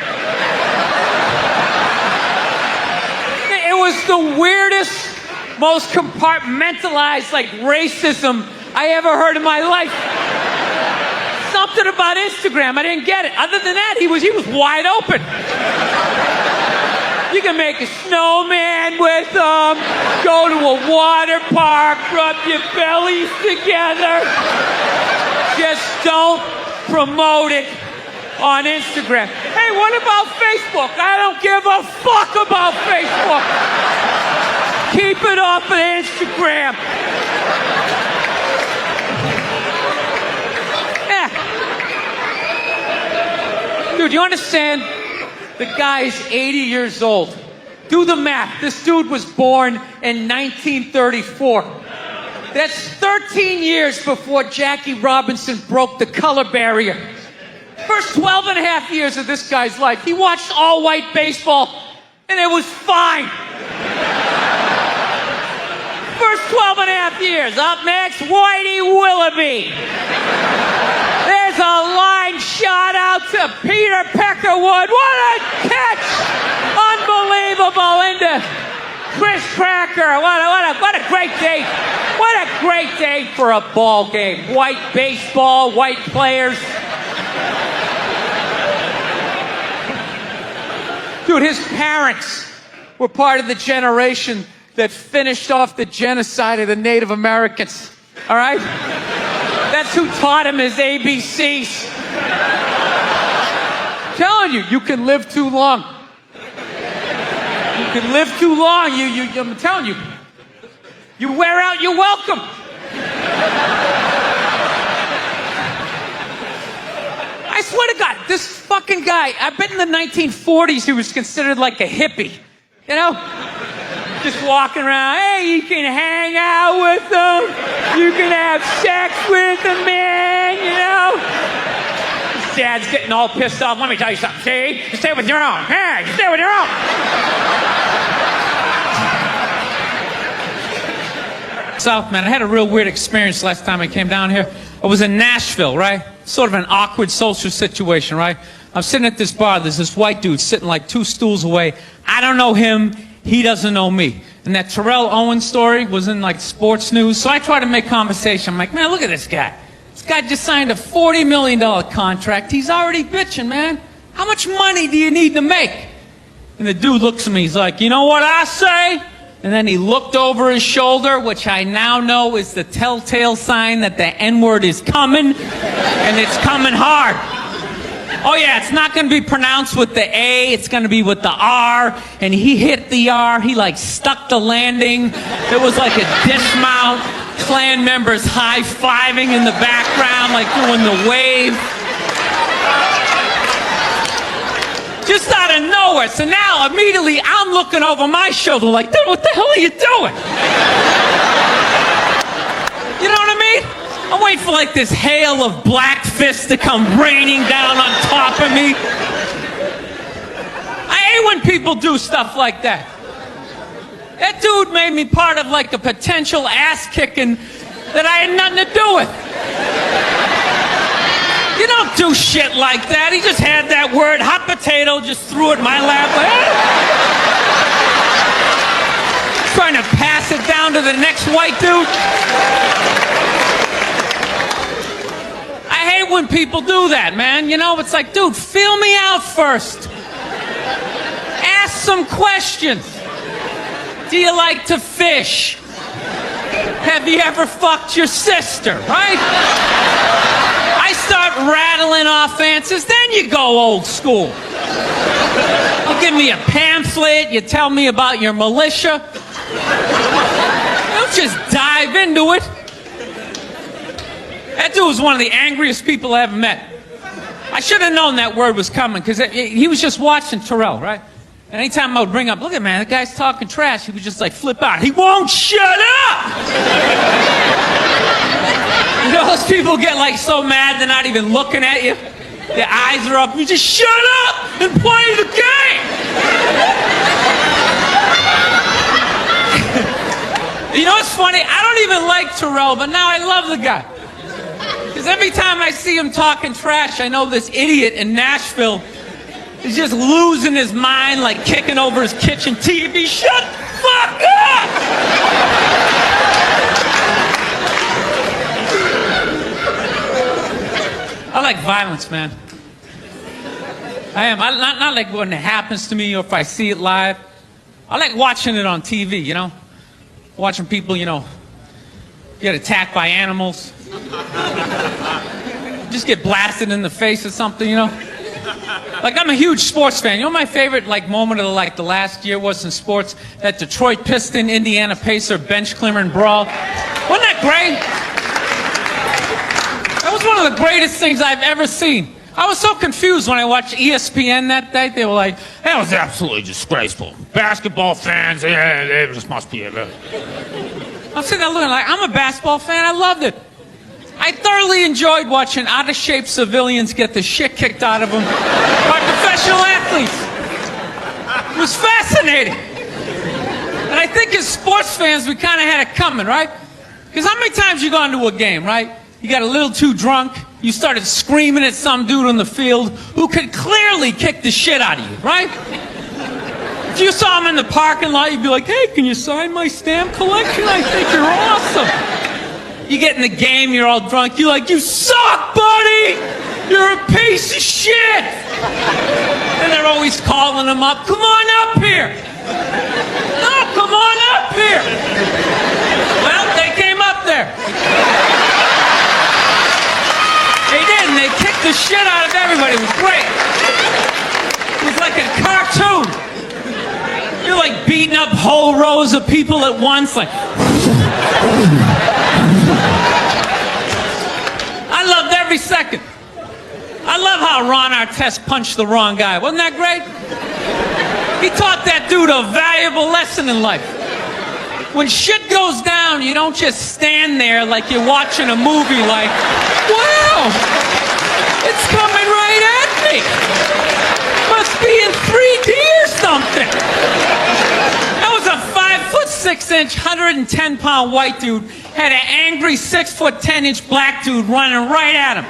It was the weirdest, most compartmentalized, like, racism I ever heard in my life. Something about Instagram, I didn't get it. Other than that, he was wide open. You can make a snowman with them, go to a water park, rub your bellies together. Just don't promote it on Instagram. Hey, what about Facebook? I don't give a fuck about Facebook. Keep it off of Instagram. Yeah. Dude, you understand? The guy's 80 years old. Do the math. This dude was born in 1934. That's 13 years before Jackie Robinson broke the color barrier. First 12 and a half years of this guy's life, he watched all-white baseball. And it was fine. First 12 and a half years. Up next, Whitey Willoughby. There's a line shot out to Peter Peckerwood. What a catch! Unbelievable into Chris Cracker. What a great day. What a great day for a ball game. White baseball, white players. Dude, his parents were part of the generation that finished off the genocide of the Native Americans. All right? That's who taught him his ABCs. I'm telling you, you can live too long. You can live too long. I'm telling you. You wear out your welcome. I swear to God, this fucking guy, I bet in the 1940s he was considered like a hippie. You know? Just walking around, hey, you can hang out with them. You can have sex with them, man, you know? His dad's getting all pissed off. Let me tell you something, see? You stay with your own. Hey, you stay with your own. South, man, I had a real weird experience last time I came down here. I was in Nashville, right? Sort of an awkward social situation, right? I'm sitting at this bar. There's this white dude sitting like 2 stools away. I don't know him. He doesn't know me. And that Terrell Owens story was in like sports news. So I try to make conversation. I'm like, man, look at this guy. This guy just signed a $40 million contract. He's already bitching, man. How much money do you need to make? And the dude looks at me. He's like, you know what I say? And then he looked over his shoulder, which I now know is the telltale sign that the N-word is coming, and it's coming hard. Oh yeah, it's not going to be pronounced with the A, it's going to be with the R, and he hit the R, he like stuck the landing. It was like a dismount, Klan members high-fiving in the background, like doing the wave. Just out of nowhere. So now, immediately, I'm looking over my shoulder like, dude, what the hell are you doing? You know what I mean? I'm waiting for like this hail of black fists to come raining down on top of me. I hate when people do stuff like that. That dude made me part of like a potential ass-kicking that I had nothing to do with. You don't do shit like that. He just had that word, hot potato, just threw it in my lap. Trying to pass it down to the next white dude. I hate when people do that, man. You know, it's like, dude, feel me out first. Ask some questions. Do you like to fish? Have you ever fucked your sister, right? I start rattling off answers, then you go old school. You give me a pamphlet, you tell me about your militia. Don't just dive into it. That dude was one of the angriest people I ever met. I should have known that word was coming, because he was just watching Terrell, right? And anytime I would bring up, look at man, that guy's talking trash, he would just like flip out. He won't shut up! You know, those people get like so mad they're not even looking at you. Their eyes are up. You just shut up and play the game. You know what's funny? I don't even like Terrell, but now I love the guy. Because every time I see him talking trash, I know this idiot in Nashville is just losing his mind, like kicking over his kitchen TV. Shut the fuck up! I like violence, man. I am. Not like when it happens to me or if I see it live. I like watching it on TV, you know? Watching people, you know, get attacked by animals. Just get blasted in the face or something, you know? Like, I'm a huge sports fan. You know my favorite, like, moment of, like, the last year was in sports? That Detroit Piston, Indiana Pacer bench clearing brawl. Wasn't that great? That was one of the greatest things I've ever seen. I was so confused when I watched ESPN that day. They were like, that was absolutely disgraceful. Basketball fans, it just must be it. I'm sitting there looking like, I'm a basketball fan. I loved it. I thoroughly enjoyed watching out-of-shape civilians get the shit kicked out of them by professional athletes. It was fascinating. And I think as sports fans, we kind of had it coming, right? Because how many times you gone to a game, right? You got a little too drunk, you started screaming at some dude on the field who could clearly kick the shit out of you, right? If you saw him in the parking lot, you'd be like, hey, can you sign my stamp collection? I think you're awesome. You get in the game, you're all drunk, you're like, you suck, buddy! You're a piece of shit! And they're always calling him up, come on up here! No, come on up here! Well, they came up there. They did, and they kicked the shit out of everybody. It was great. It was like a cartoon. You're like beating up whole rows of people at once, like. I loved every second. I love how Ron Artest punched the wrong guy. Wasn't that great? He taught that dude a valuable lesson in life. When shit goes down, you don't just stand there like you're watching a movie like, wow, it's coming right at me. Must be in 3D or something. That was a 5'6", 110-pound white dude, had an angry 6'10" black dude running right at him.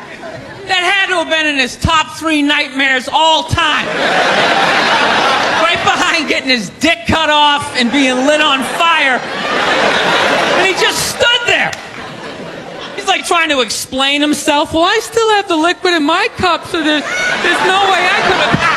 That had to have been in his top 3 nightmares all time. Right behind getting his dick cut off and being lit on fire. And he just stood there. He's like trying to explain himself. Well, I still have the liquid in my cup, so there's no way I could have...